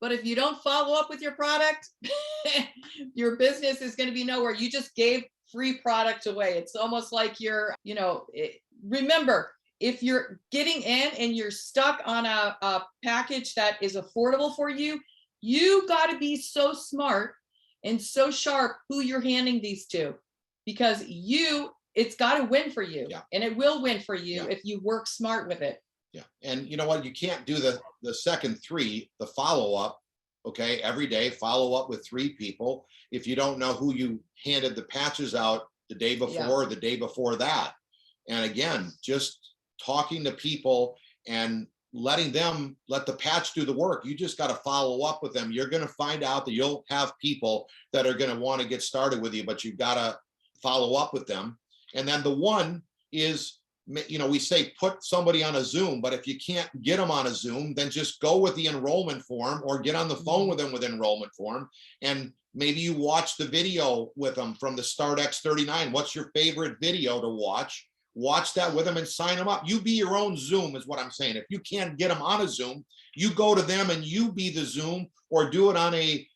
but if you don't follow up with your product, your business is going to be nowhere. You just gave free product away. It's almost like remember, if you're getting in and you're stuck on a package that is affordable for you, you got to be so smart and so sharp who you're handing these to. Because you it's got to win for you. Yeah. And it will win for you Yeah. if you work smart with it. Yeah. And you know what? You can't do the second 3, the follow-up, okay, every day, follow up with 3 people. If you don't know who you handed the patches out the day before, the day before that. And again, just talking to people and letting them let the patch do the work. You just got to follow up with them. You're going to find out that you'll have people that are going to want to get started with you, but you've got to follow up with them. And then the one is, you know, we say put somebody on a Zoom, but if you can't get them on a Zoom, then just go with the enrollment form or get on the phone with them with enrollment form. And maybe you watch the video with them from the Start X39. What's your favorite video to watch? Watch that with them and sign them up. You be your own Zoom is what I'm saying. If you can't get them on a Zoom, you go to them and you be the Zoom, or do it on a,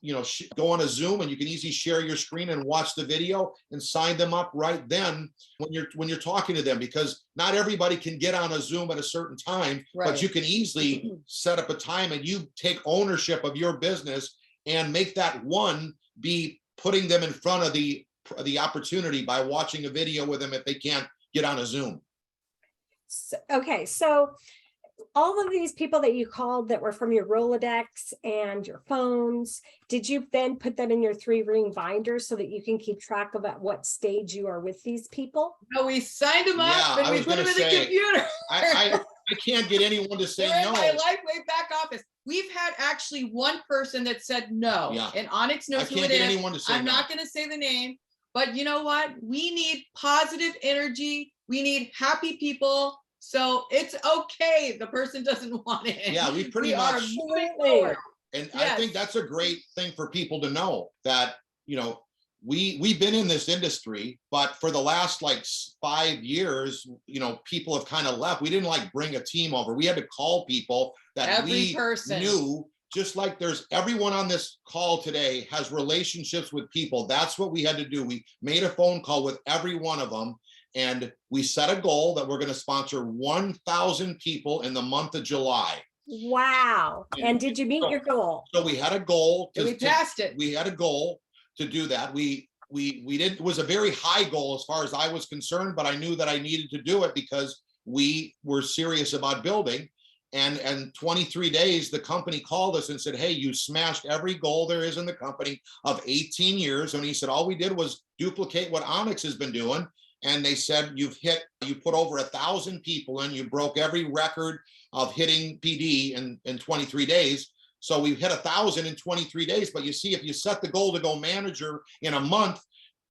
you know, go on a Zoom and you can easily share your screen and watch the video and sign them up right then when you're talking to them, because not everybody can get on a Zoom at a certain time, but you can easily set up a time and you take ownership of your business and make that one be putting them in front of the opportunity by watching a video with them if they can't get on a Zoom. Okay, so all of these people that you called that were from your Rolodex and your phones, did you then put that in your 3-ring binder so that you can keep track of at what stage you are with these people? No, we signed them up and we put them in the computer. I can't get anyone to say They're no. in my LifeWave back office. We've had actually one person that said no, and Onyx knows who it is. Anyone to say I'm not going to say the name, but you know what? We need positive energy. We need happy people. So it's okay. The person doesn't want it. Yeah, we pretty are much. moving forward. And I think that's a great thing for people to know, that, you know, we've been in this industry, but for the last like 5 years, you know, people have kind of left. We didn't like bring a team over. We had to call people that we knew, just like there's everyone on this call today has relationships with people. That's what we had to do. We made a phone call with every one of them. And we set a goal that we're going to sponsor 1,000 people in the month of July. Wow. And did you meet your goal? So we had a goal. We passed it. We had a goal to do that. We did. It was a very high goal as far as I was concerned, but I knew that I needed to do it because we were serious about building. And 23 days, the company called us and said, hey, you smashed every goal there is in the company of 18 years. And he said, all we did was duplicate what Onyx has been doing. And they said, you put over 1,000 people in, you broke every record of hitting PD in 23 days. So we hit 1,000 in 23 days. But you see, if you set the goal to go manager in a month,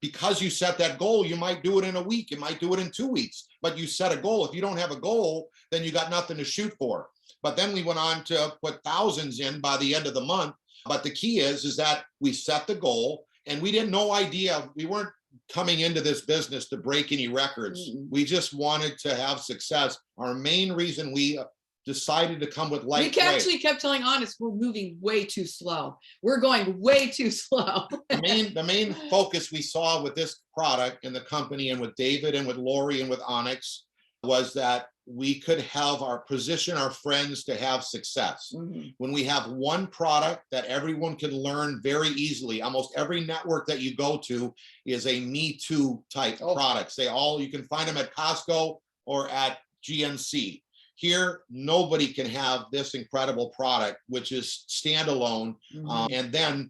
because you set that goal, you might do it in a week, you might do it in 2 weeks, but you set a goal. If you don't have a goal, then you got nothing to shoot for. But then we went on to put thousands in by the end of the month. But the key is that we set the goal, and we didn't no idea, we weren't coming into this business to break any records. We just wanted to have success. Our main reason we decided to come with LifeWave. We actually kept telling Onyx, we're moving way too slow. We're going way too slow. The main focus we saw with this product in the company and with David and with Lori and with Onyx was that we could have position our friends to have success. When we have one product that everyone can learn very easily, almost every network that you go to is a Me Too type products. You can find them at Costco or at GNC. Here, nobody can have this incredible product, which is standalone. And then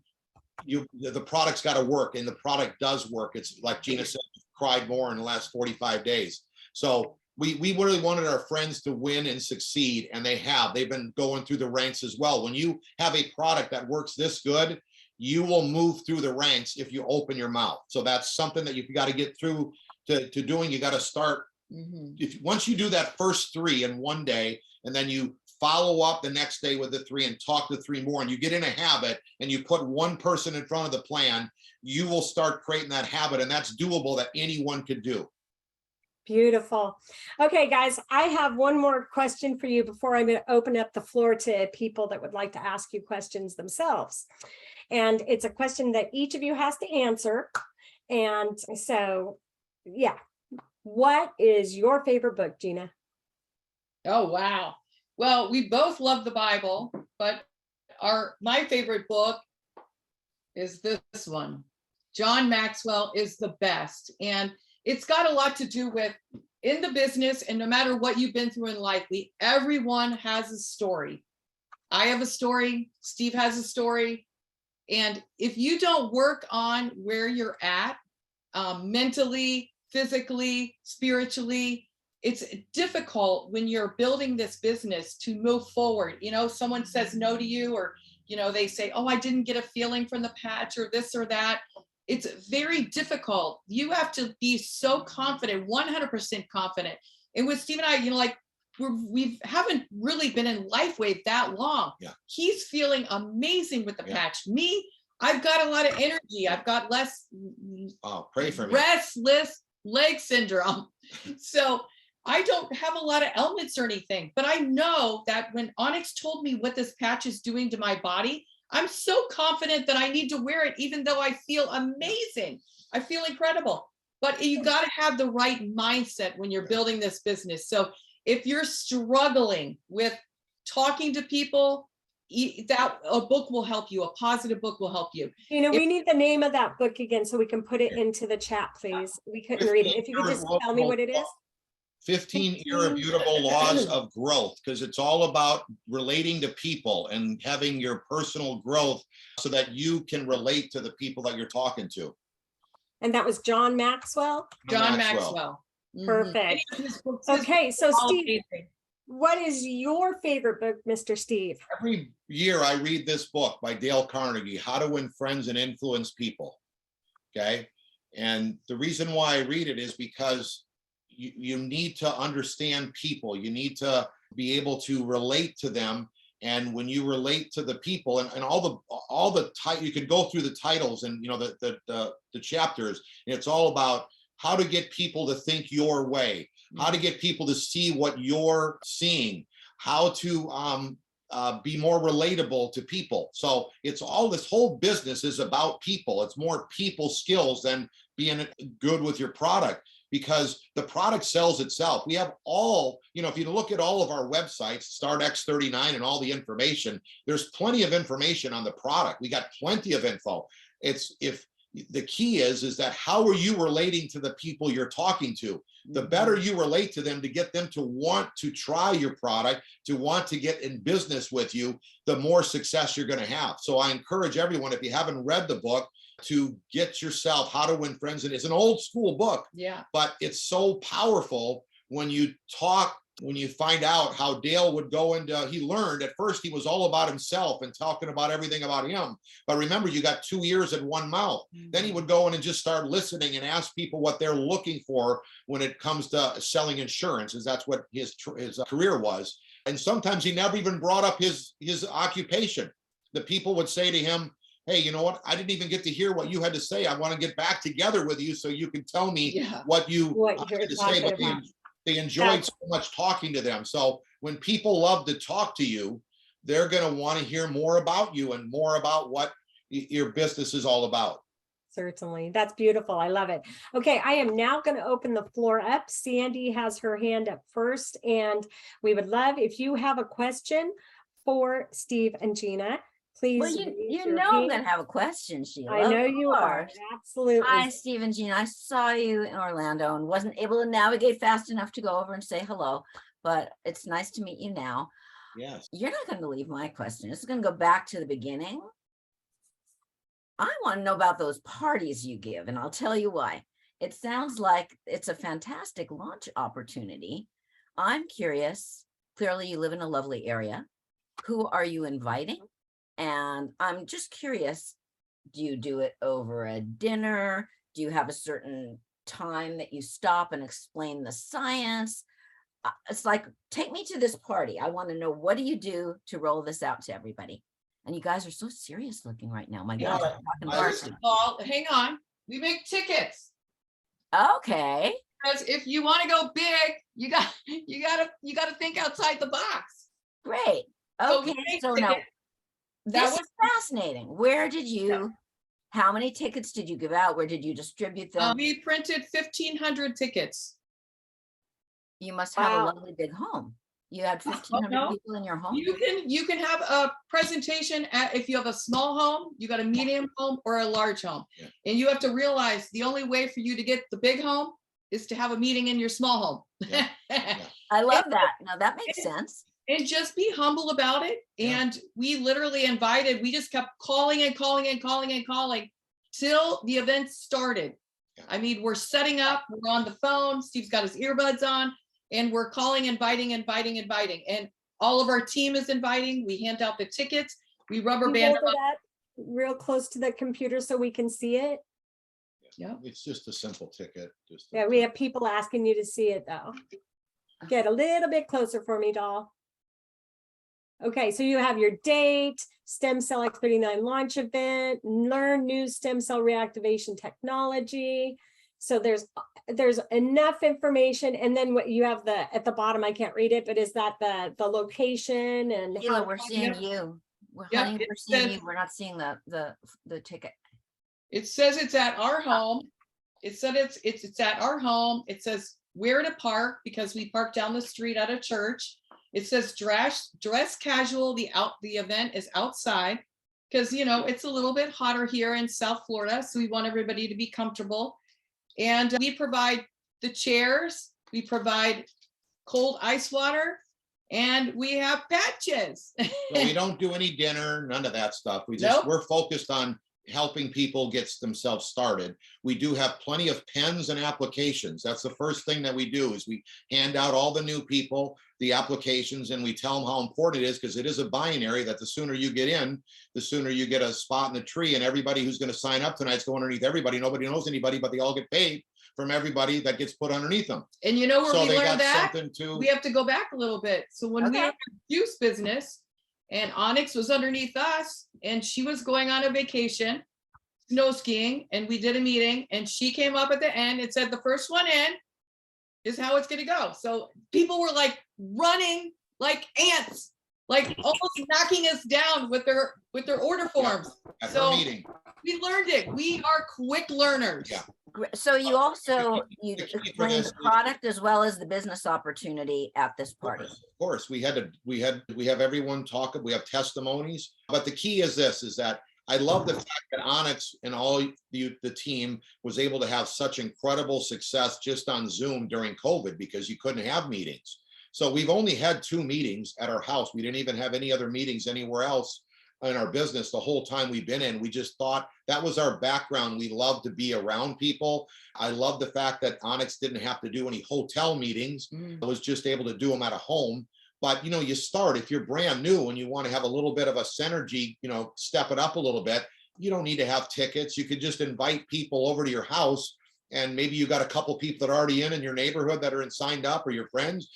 the product's got to work, and the product does work. It's like Gina said, cried more in the last 45 days. So we really wanted our friends to win and succeed, and they have. They've been going through the ranks as well. When you have a product that works this good, you will move through the ranks if you open your mouth. So that's something that you've got to get through to doing. You got to start. Once you do that first 3 in one day, and then you follow up the next day with the 3 and talk to 3 more, and you get in a habit and you put one person in front of the plan, you will start creating that habit, and that's doable, that anyone could do. Beautiful. Okay, guys, I have one more question for you before I'm going to open up the floor to people that would like to ask you questions themselves. And it's a question that each of you has to answer. And so, yeah. What is your favorite book, Gina? Oh, wow. Well, we both love the Bible, but my favorite book is this one. John Maxwell is the best. And it's got a lot to do with in the business, and no matter what you've been through in life, everyone has a story. I have a story, Steve has a story. And if you don't work on where you're at, mentally, physically, spiritually, it's difficult when you're building this business to move forward. You know, someone says no to you, or, you know, they say, oh, I didn't get a feeling from the patch or this or that. It's very difficult. You have to be so confident, 100% confident. And with Steve and I, you know, like we haven't really been in LifeWave that long. Yeah. He's feeling amazing with the patch. Me, I've got a lot of energy. I've got less pray for me. Restless leg syndrome. So I don't have a lot of ailments or anything, but I know that when Onyx told me what this patch is doing to my body, I'm so confident that I need to wear it, even though I feel amazing. I feel incredible. But you got to have the right mindset when you're building this business. So if you're struggling with talking to people, that a book will help you. A positive book will help you. You know, we need the name of that book again so we can put it into the chat, please. We couldn't read it. If you could just tell me what it is. 15 Irrefutable Laws of Growth, because it's all about relating to people and having your personal growth so that you can relate to the people that you're talking to. And that was John Maxwell? John Maxwell. Perfect. Okay, so Steve, what is your favorite book, Mr. Steve? Every year I read this book by Dale Carnegie, How to Win Friends and Influence People. Okay. And the reason why I read it is because you need to understand people. You need to be able to relate to them. And when you relate to the people and all the you can go through the titles and, you know, the chapters, and it's all about how to get people to think your way, how to get people to see what you're seeing, how to be more relatable to people. So it's all, this whole business is about people. It's more people skills than being good with your product, because the product sells itself. We have all, you know, if you look at all of our websites, Start X39 and all the information, there's plenty of information on the product. We got plenty of info. The key is that how are you relating to the people you're talking to? The better you relate to them to get them to want to try your product, to want to get in business with you, the more success you're going to have. So I encourage everyone, if you haven't read the book, to get yourself How to Win Friends. And it's an old school book, but it's so powerful when you talk, when you find out how Dale would go into, he learned at first he was all about himself and talking about everything about him. But remember, you got 2 ears and 1 mouth. Then he would go in and just start listening and ask people what they're looking for when it comes to selling insurance, as that's what his career was. And sometimes he never even brought up his occupation. The people would say to him, hey, you know what? I didn't even get to hear what you had to say. I want to get back together with you so you can tell me what you had to say. But they enjoyed so much talking to them. So when people love to talk to you, they're going to want to hear more about you and more about what your business is all about. Certainly. That's beautiful. I love it. Okay, I am now going to open the floor up. Sandy has her hand up first, and we would love if you have a question for Steve and Gina. Please. Well, you know I'm going to have a question, Sheila. I know you are. Absolutely. Hi, Steve and Gina. I saw you in Orlando and wasn't able to navigate fast enough to go over and say hello, but it's nice to meet you now. Yes. You're not going to believe my question. This is going to go back to the beginning. I want to know about those parties you give, and I'll tell you why. It sounds like it's a fantastic launch opportunity. I'm curious. Clearly, you live in a lovely area. Who are you inviting? And I'm just curious, do you do it over a dinner? Do you have a certain time that you stop and explain the science? It's like, take me to this party. I want to know, what do you do to roll this out to everybody? And you guys are so serious looking right now. My God. Well, hang on. We make tickets. Okay. Because if you want to go big, you got to think outside the box. Great. Okay. So now, this is fascinating. Where did you, how many tickets did you give out? Where did you distribute them? We printed 1,500 tickets. You must have a lovely big home. You had 1,500 people in your home? You can have a presentation if you have a small home, you got a medium home or a large home. And you have to realize the only way for you to get the big home is to have a meeting in your small home. Yeah. I love that. Now that makes sense. And just be humble about it. Yeah. And we literally we just kept calling and calling and calling and calling till the event started. Yeah. I mean, we're setting up, we're on the phone, Steve's got his earbuds on, and we're calling, inviting. And all of our team is inviting. We hand out the tickets. We rubber Can you band hold them up. it up real close to the computer so we can see it? Yeah. It's just a simple ticket. Yeah, we have people asking you to see it though. Get a little bit closer for me, doll. Okay, so you have your date, Stem Cell X39 launch event, learn new stem cell reactivation technology. So there's enough information, and then what you have at the bottom, I can't read it, but is that the location and Sheila, we're seeing you. We're seeing you. We're not seeing the ticket. It says it's at our home. It said it's at our home. It says where to park because we park down the street at a church. It says dress casual. The event is outside because it's a little bit hotter here in South Florida, so we want everybody to be comfortable. And we provide the chairs. We provide cold ice water, and we have patches. So we don't do any dinner, none of that stuff. Nope. We're focused on helping people get themselves started. We do have plenty of pens and applications. That's the first thing that we do is we hand out all the new people the applications, and we tell them how important it is because it is a binary that the sooner you get in, the sooner you get a spot in the tree, and everybody who's going to sign up tonight's going underneath everybody. Nobody knows anybody, but they all get paid from everybody that gets put underneath them. And you know where So we they learned got that? something to. We have to go back a little bit. So when we Okay. had a juice business and Onyx was underneath us and she was going on a vacation, snow skiing, and we did a meeting and she came up at the end and said, the first one in is how it's going to go. So people were like running like ants, like almost knocking us down with their order forms. At So the meeting. we learned it. We are quick learners. Yeah. So you also The key for explained this the is- product as well as the business opportunity at this party. Of course, we have everyone talk, we have testimonies, but the key is this, is that I love the fact that Onyx and all the team was able to have such incredible success just on Zoom during COVID because you couldn't have meetings. So we've only had 2 meetings at our house. We didn't even have any other meetings anywhere else in our business the whole time we've been in. We just thought that was our background. We love to be around people. I love the fact that Onyx didn't have to do any hotel meetings. I was just able to do them at a home. But you start, if you're brand new and you want to have a little bit of a synergy, step it up a little bit. You don't need to have tickets. You could just invite people over to your house, and maybe you got a couple people that are already in your neighborhood that are signed up, or your friends,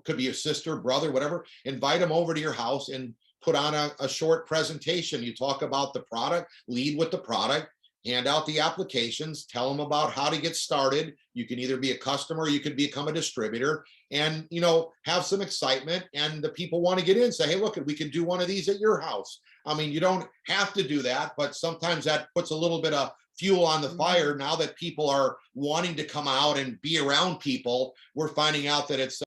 could be your sister, brother, whatever. Invite them over to your house and put on a short presentation. You talk about the product, lead with the product, hand out the applications, tell them about how to get started. You can either be a customer, or you could become a distributor, and have some excitement. And the people want to get in, say, hey, look, we can do one of these at your house. I mean, you don't have to do that, but sometimes that puts a little bit of fuel on the fire. Now that people are wanting to come out and be around people, we're finding out that it's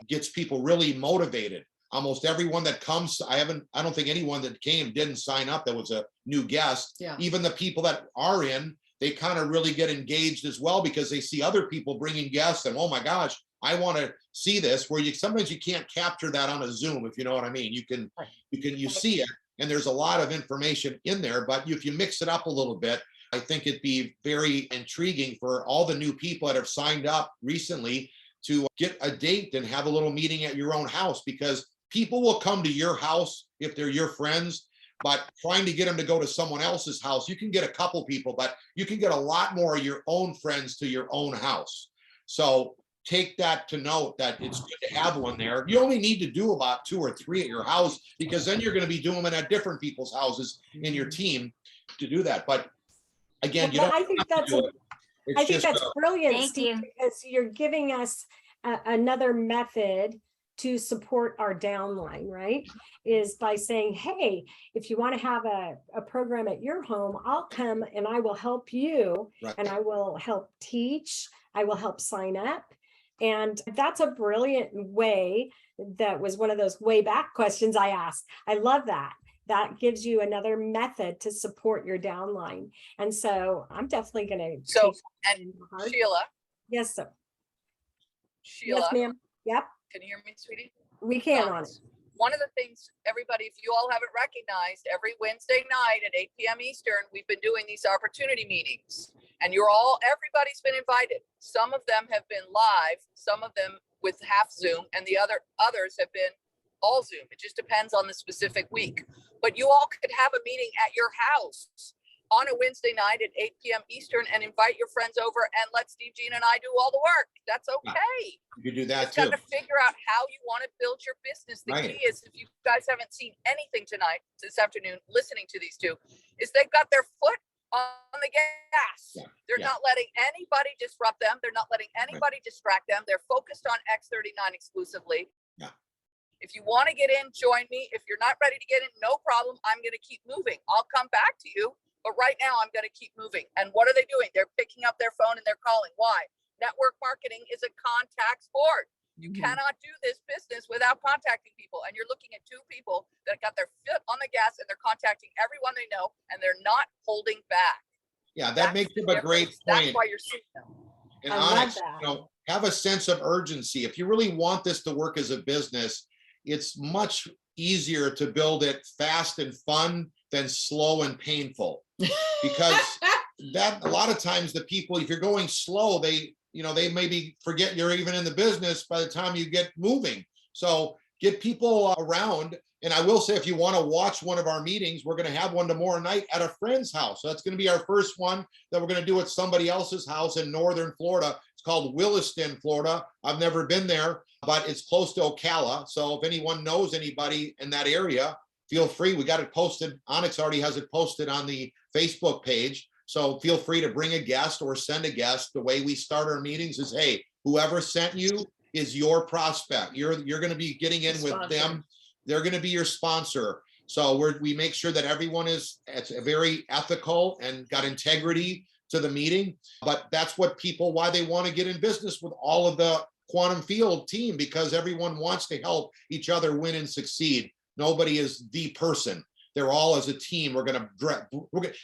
gets people really motivated. Almost everyone that comes, I don't think anyone that came didn't sign up that was a new guest. Yeah. Even the people that are in, they kind of really get engaged as well because they see other people bringing guests and, oh my gosh, I want to see this. Where sometimes you can't capture that on a Zoom, if you know what I mean. You see it, and there's a lot of information in there, but if you mix it up a little bit, I think it'd be very intriguing for all the new people that have signed up recently to get a date and have a little meeting at your own house, because people will come to your house if they're your friends, but trying to get them to go to someone else's house, you can get a couple people, but you can get a lot more of your own friends to your own house. So take that to note, that it's good to have one there. You only need to do about 2 or 3 at your house, because then you're going to be doing it at different people's houses in your team to do that. But again, you don't I think have to do it. It's I think just, that's brilliant, Thank Steve, you. because you're giving us another method to support our downline, right? Is by saying, hey, if you want to have a program at your home, I'll come and I will help you, Right. and I will help teach, I will help sign up. And that's a brilliant way. That was one of those way back questions I asked. I love that. That gives you another method to support your downline. And so I'm definitely going to So, take that into heart. Sheila, Yes, sir. Sheila, Yes, ma'am. Yep, can you hear me, sweetie? we can on it. One of the things, everybody, if you all haven't recognized, every Wednesday night at 8 p.m. Eastern, we've been doing these opportunity meetings. And everybody's been invited. Some of them have been live, some of them with half Zoom, and the others have been all Zoom. It just depends on the specific week. But you all could have a meeting at your house on a Wednesday night at 8 p.m. Eastern and invite your friends over and let Steve, Gina, and I do all the work. That's okay. You could do that Just too. got to figure out how you want to build your business. The Right. key is, if you guys haven't seen anything tonight, this afternoon, listening to these two, is they've got their foot on the gas. Yeah. They're Yeah. not letting anybody disrupt them. They're not letting anybody distract them. They're focused on X39 exclusively. Yeah. If you want to get in, join me. If you're not ready to get in, no problem. I'm going to keep moving. I'll come back to you. But right now, I'm going to keep moving. And what are they doing? They're picking up their phone and they're calling. Why? Network marketing is a contact sport. You cannot do this business without contacting people. And you're looking at two people that got their foot on the gas and they're contacting everyone they know and they're not holding back. Yeah, that makes up a great point. That's why you're seeing them. And I love Onyx, that. have a sense of urgency. If you really want this to work as a business, it's much easier to build it fast and fun than slow and painful. Because that a lot of times the people, if you're going slow, they maybe forget you're even in the business by the time you get moving. So get people around. And I will say, if you want to watch one of our meetings, we're going to have one tomorrow night at a friend's house. So that's going to be our first one that we're going to do at somebody else's house in northern Florida. It's called Williston, Florida. I've never been there, but it's close to Ocala. So if anyone knows anybody in that area, feel free. We got it posted. Onyx already has it posted on the Facebook page. So feel free to bring a guest or send a guest. The way we start our meetings is, hey, whoever sent you is your prospect. You're going to be getting in with them. They're going to be your sponsor. So we make sure that everyone it's very ethical and got integrity to the meeting. But that's why they want to get in business with all of the Quantum Field team, because everyone wants to help each other win and succeed. Nobody is the person. They're all as a team.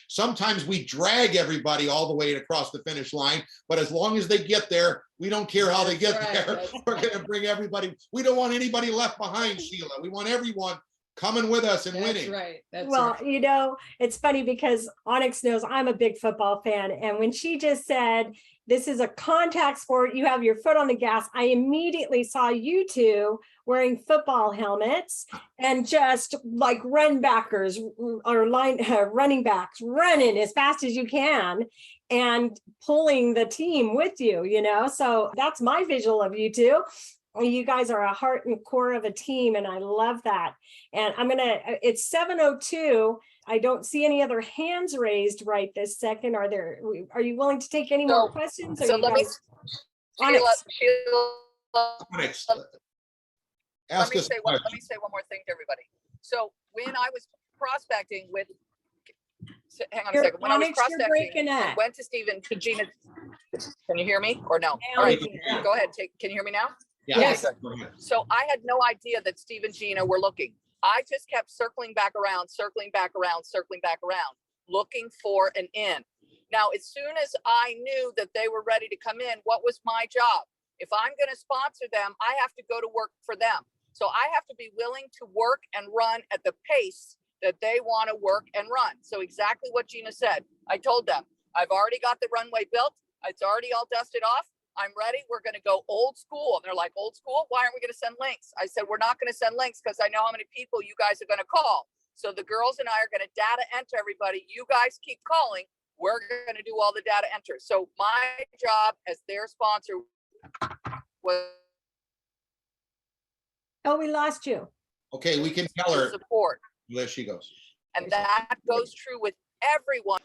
Sometimes we drag everybody all the way across the finish line, but as long as they get there, we don't care how they get there. We're going to bring everybody. We don't want anybody left behind, Sheila. We want everyone coming with us and winning. That's Well, right. it's funny because Onyx knows I'm a big football fan. And when she just said, this is a contact sport, you have your foot on the gas, I immediately saw you two wearing football helmets and just like running backs running as fast as you can and pulling the team with you, so that's my visual of you two. You guys are a heart and core of a team, and I love that. And it's 7:02. I don't see any other hands raised right this second. Are you willing to take any more questions? So let me, Onyx, let me say one more thing to everybody. So when I was prospecting hang on a second. When Onyx, I was prospecting, I went to Steve and Gina. Can you hear me or no? All right, go ahead. Can you hear me now? Yes. So I had no idea that Steve and Gina were looking. I just kept circling back around, looking for an in. Now, as soon as I knew that they were ready to come in, what was my job? If I'm going to sponsor them, I have to go to work for them. So I have to be willing to work and run at the pace that they want to work and run. So exactly what Gina said. I told them, I've already got the runway built. It's already all dusted off. I'm ready. We're going to go old school. And they're like, old school? Why aren't we going to send links? I said, we're not going to send links because I know how many people you guys are going to call. So the girls and I are going to data enter everybody. You guys keep calling. We're going to do all the data enters. So my job as their sponsor was. Oh, we lost you. Okay, we can tell her. Support. There she goes. And that goes true with everyone.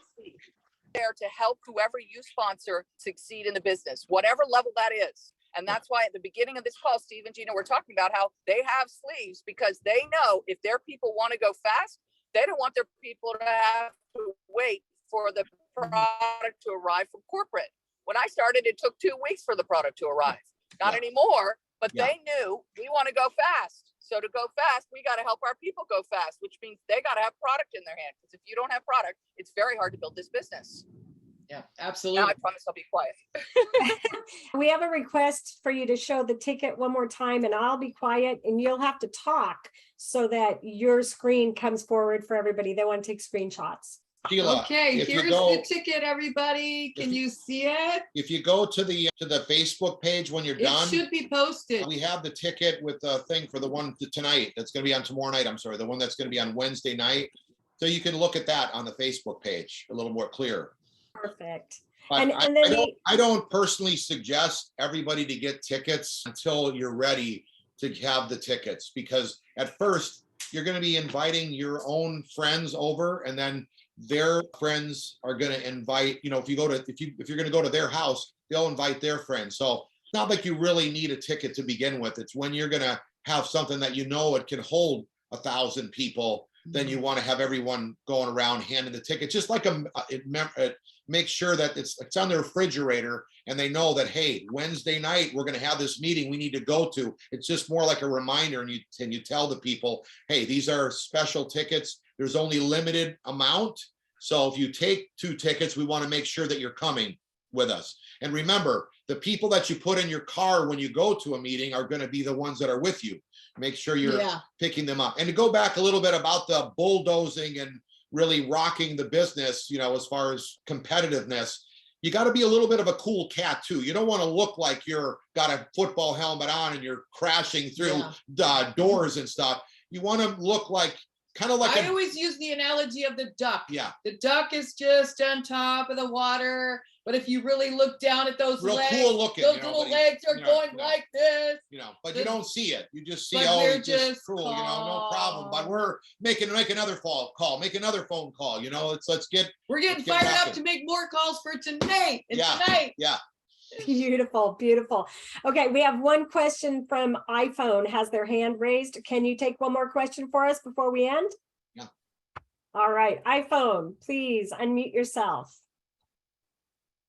There to help whoever you sponsor succeed in the business, whatever level that is. And that's why at the beginning of this call, Steve and Gina were talking about how they have sleeves, because they know if their people want to go fast, they don't want their people to have to wait for the product to arrive from corporate. When I started, it took 2 weeks for the product to arrive. Not anymore, but they knew we want to go fast. So to go fast, we got to help our people go fast, which means they got to have product in their hand. Because if you don't have product, it's very hard to build this business. Yeah, Now absolutely. I promise I'll be quiet. We have a request for you to show the ticket one more time, and I'll be quiet and you'll have to talk so that your screen comes forward for everybody. They want to take screenshots. Sheila, Okay, if you here's go- the ticket, everybody. Can you see it? If you go to the Facebook page when you're It done, should be posted. we have the ticket with the thing for the one tonight. That's going to be on tomorrow night. I'm sorry, the one that's going to be on Wednesday night. So you can look at that on the Facebook page a little more clear. Perfect. But And I, then I don't personally suggest everybody to get tickets until you're ready to have the tickets, because at first you're going to be inviting your own friends over, and then their friends are going to invite, you know, if you're going to go to their house, they'll invite their friends. So it's not like you really need a ticket to begin with. It's when you're going to have something that you know it can hold 1,000 people, then you want to have everyone going around handing the ticket, just like it make sure that it's on the refrigerator and they know that, hey, Wednesday night, we're going to have this meeting we need to go to. It's just more like a reminder, and you tell the people, hey, these are special tickets. There's only limited amount. So if you take 2 tickets, we want to make sure that you're coming with us. And remember, the people that you put in your car when you go to a meeting are going to be the ones that are with you. Make sure you're picking them up. And to go back a little bit about the bulldozing and really rocking the business, you know, as far as competitiveness, you got to be a little bit of a cool cat too. You don't want to look like you're got a football helmet on and you're crashing through doors and stuff. You want to look like kind of like I always use the analogy of the duck. Yeah. The duck is just on top of the water, but if you really look down at those real legs, cool looking, those you know, little legs are going like this. You know, but you don't see it. You just see, But oh, they're it's just just cool, you know, no problem. But calm. we're make another phone call, make another phone call. You know, We're getting get fired up rocking. to make more calls for tonight and Yeah. tonight. Yeah. beautiful, beautiful. Okay, we have one question from iPhone, has their hand raised. Can you take one more question for us before we end? Yeah. All right, iPhone, please unmute yourself.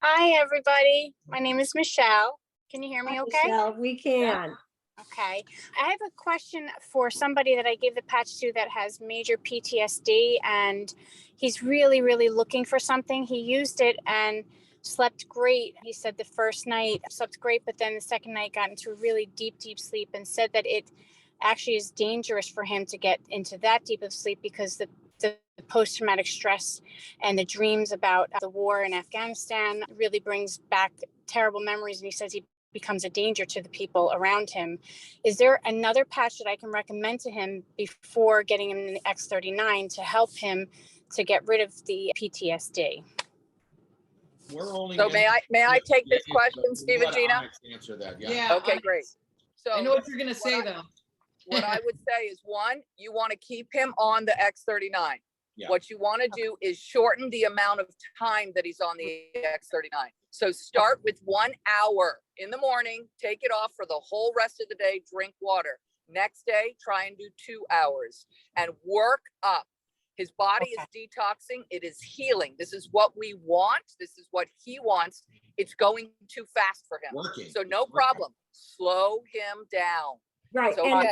Hi, everybody. My name is Michelle. Can you hear me okay? Michelle, we can. Okay. I have a question for somebody that I gave the patch to that has major PTSD, and he's really, really looking for something. He used it and slept great. He said the first night slept great, but then the second night got into a really deep, deep sleep, and said that it actually is dangerous for him to get into that deep of sleep because the post-traumatic stress and the dreams about the war in Afghanistan really brings back terrible memories. And he says he becomes a danger to the people around him. Is there another patch that I can recommend to him before getting him the X39 to help him to get rid of the PTSD? We're only. So may I take this question, Steve and Gina? Answer that. Yeah. Okay, great. So I know what you're gonna say though. what I would say is, one, you want to keep him on the X39. Yeah. What you want to do is shorten the amount of time that he's on the X39. So start with 1 hour in the morning, take it off for the whole rest of the day, drink water. Next day, try and do 2 hours and work up. His body is detoxing. It is healing. This is what we want. This is what he wants. It's going too fast for him. Working. So no problem. Slow him down. Right. So And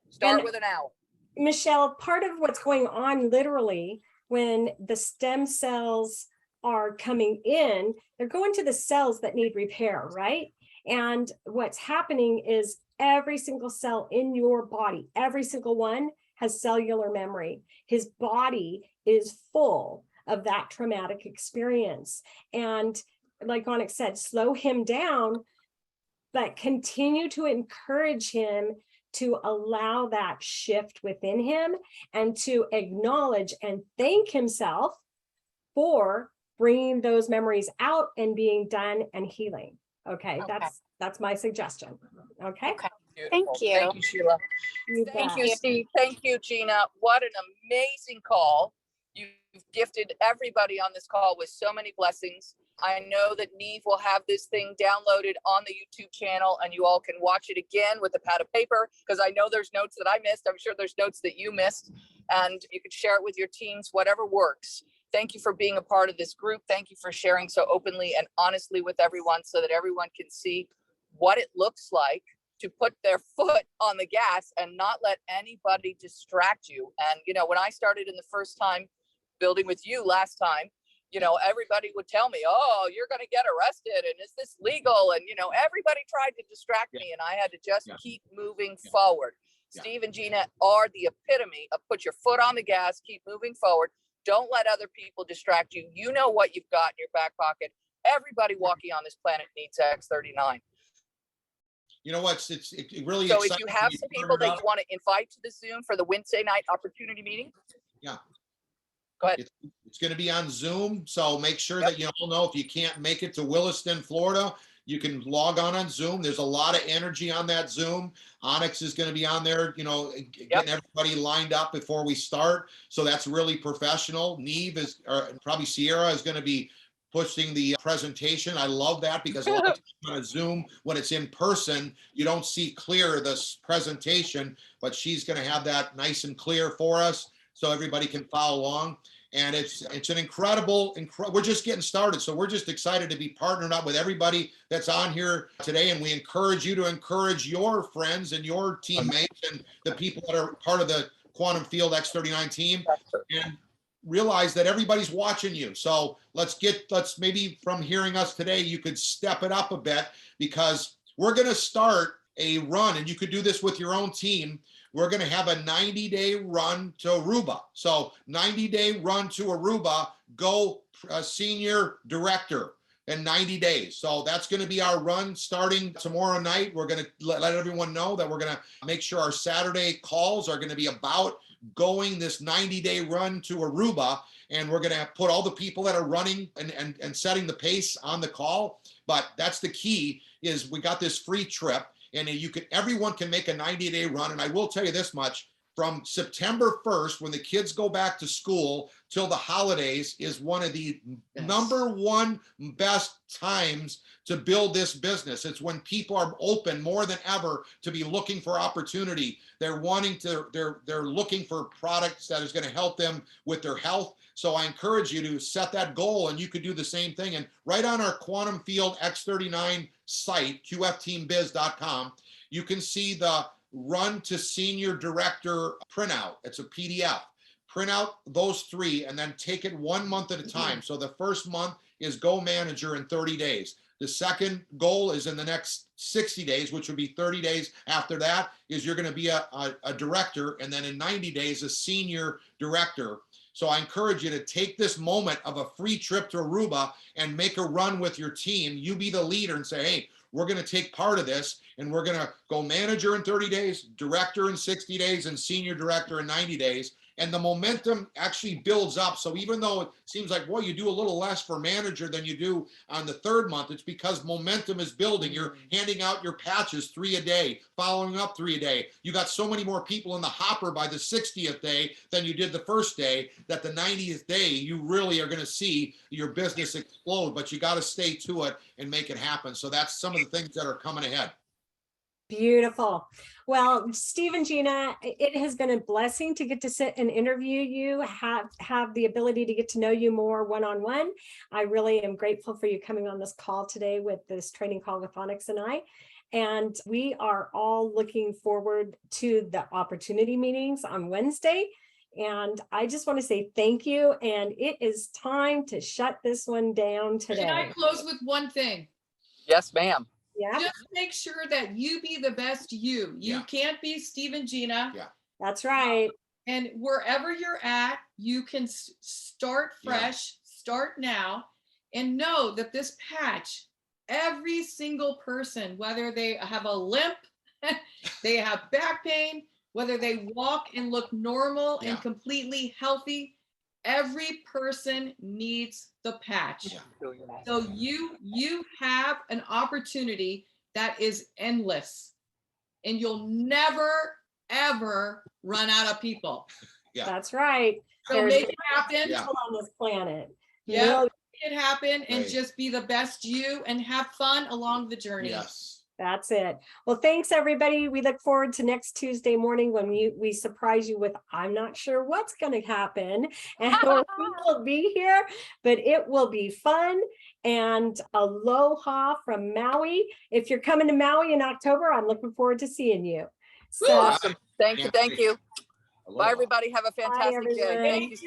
start with an hour. Michelle, part of what's going on literally when the stem cells are coming in, they're going to the cells that need repair, right? And what's happening is every single cell in your body, every single one has cellular memory. His body is full of that traumatic experience. And like Onyx said, slow him down, but continue to encourage him to allow that shift within him and to acknowledge and thank himself for bringing those memories out and being done and healing. Okay. That's my suggestion. Okay. Thank you. Thank you, Sheila. Thank you, Steve. Thank you, Gina. What an amazing call. You've gifted everybody on this call with so many blessings. I know that Neve will have this thing downloaded on the YouTube channel and you all can watch it again with a pad of paper, because I know there's notes that I missed. I'm sure there's notes that you missed, and you can share it with your teams, whatever works. Thank you for being a part of this group. Thank you for sharing so openly and honestly with everyone so that everyone can see what it looks like to put their foot on the gas and not let anybody distract you. And, you know, when I started in the first time building with you last time, You know, everybody would tell me, oh, you're going to get arrested. And is this legal? And, you know, everybody tried to distract me, and I had to just keep moving forward. Steve and Gina are the epitome of put your foot on the gas, keep moving forward. Don't let other people distract you. You know what you've got in your back pocket. Everybody walking on this planet needs X39. You know what? It really. So if you have some people that you want to invite to the Zoom for the Wednesday night opportunity meeting. Yeah. Go ahead. It's going to be on Zoom. So make sure that you all know if you can't make it to Williston, Florida, you can log on Zoom. There's a lot of energy on that Zoom. Onyx is going to be on there, you know, getting everybody lined up before we start. So that's really professional. Neve is, or probably Sierra is going to be pushing the presentation. I love that because a lot of times on a Zoom, when it's in person, you don't see clear this presentation, but she's going to have that nice and clear for us so everybody can follow along. And it's an incredible, we're just getting started. So we're just excited to be partnered up with everybody that's on here today. And we encourage you to encourage your friends and your teammates and the people that are part of the Quantum Field X39 team, and realize that everybody's watching you. So let's maybe from hearing us today, you could step it up a bit, because we're going to start a run, and you could do this with your own team. We're going to have a 90-day run to Aruba. So 90-day run to Aruba, go senior director in 90 days. So that's going to be our run starting tomorrow night. We're going to let everyone know that we're going to make sure our Saturday calls are going to be about going this 90-day run to Aruba. And we're going to put all the people that are running and setting the pace on the call. But that's the key, is we got this free trip. And everyone can make a 90-day run. And I will tell you this much, from September 1st, when the kids go back to school till the holidays, is one of the number one best times to build this business. It's when people are open more than ever to be looking for opportunity. They're looking for products that is going to help them with their health. So I encourage you to set that goal, and you could do the same thing. And right on our Quantum Field X39 site, qfteambiz.com, you can see the Run to Senior Director printout. It's a PDF. Print out those three and then take it 1 month at a time. So the first month is Go Manager in 30 days. The second goal is in the next 60 days, which would be 30 days after that, is you're going to be a director. And then in 90 days, a senior director. So I encourage you to take this moment of a free trip to Aruba and make a run with your team. You be the leader and say, hey, we're going to take part of this, and we're going to go manager in 30 days, director in 60 days, and senior director in 90 days. And the momentum actually builds up. So even though it seems like, well, you do a little less for manager than you do on the third month, it's because momentum is building. You're handing out your patches 3 a day, following up 3 a day. You got so many more people in the hopper by the 60th day than you did the first day, that the 90th day, you really are going to see your business explode, but you got to stay to it and make it happen. So that's some of the things that are coming ahead. Beautiful. Well, Steve and Gina, it has been a blessing to get to sit and interview you, have the ability to get to know you more one-on-one. I really am grateful for you coming on this call today with this training call with Onyx and I. And we are all looking forward to the opportunity meetings on Wednesday. And I just want to say thank you. And it is time to shut this one down today. Can I close with one thing? Yes, ma'am. Yeah. Just make sure that you be the best you. You can't be Steve and Gina. Yeah. That's right. And wherever you're at, you can start fresh, start now, and know that this patch, every single person, whether they have a limp, they have back pain, whether they walk and look normal and completely healthy, every person needs the patch. So you have an opportunity that is endless, and you'll never, ever run out of people. That's right. So make it happen. On this planet. Yeah, make it happen, and just be the best you, and have fun along the journey. Yes. That's it. Well, thanks everybody. We look forward to next Tuesday morning when we surprise you with, I'm not sure what's going to happen and who will be here, but it will be fun. And aloha from Maui. If you're coming to Maui in October, I'm looking forward to seeing you. So Awesome. Thank you. Thank you. Bye, everybody. Have a fantastic day. Thank you.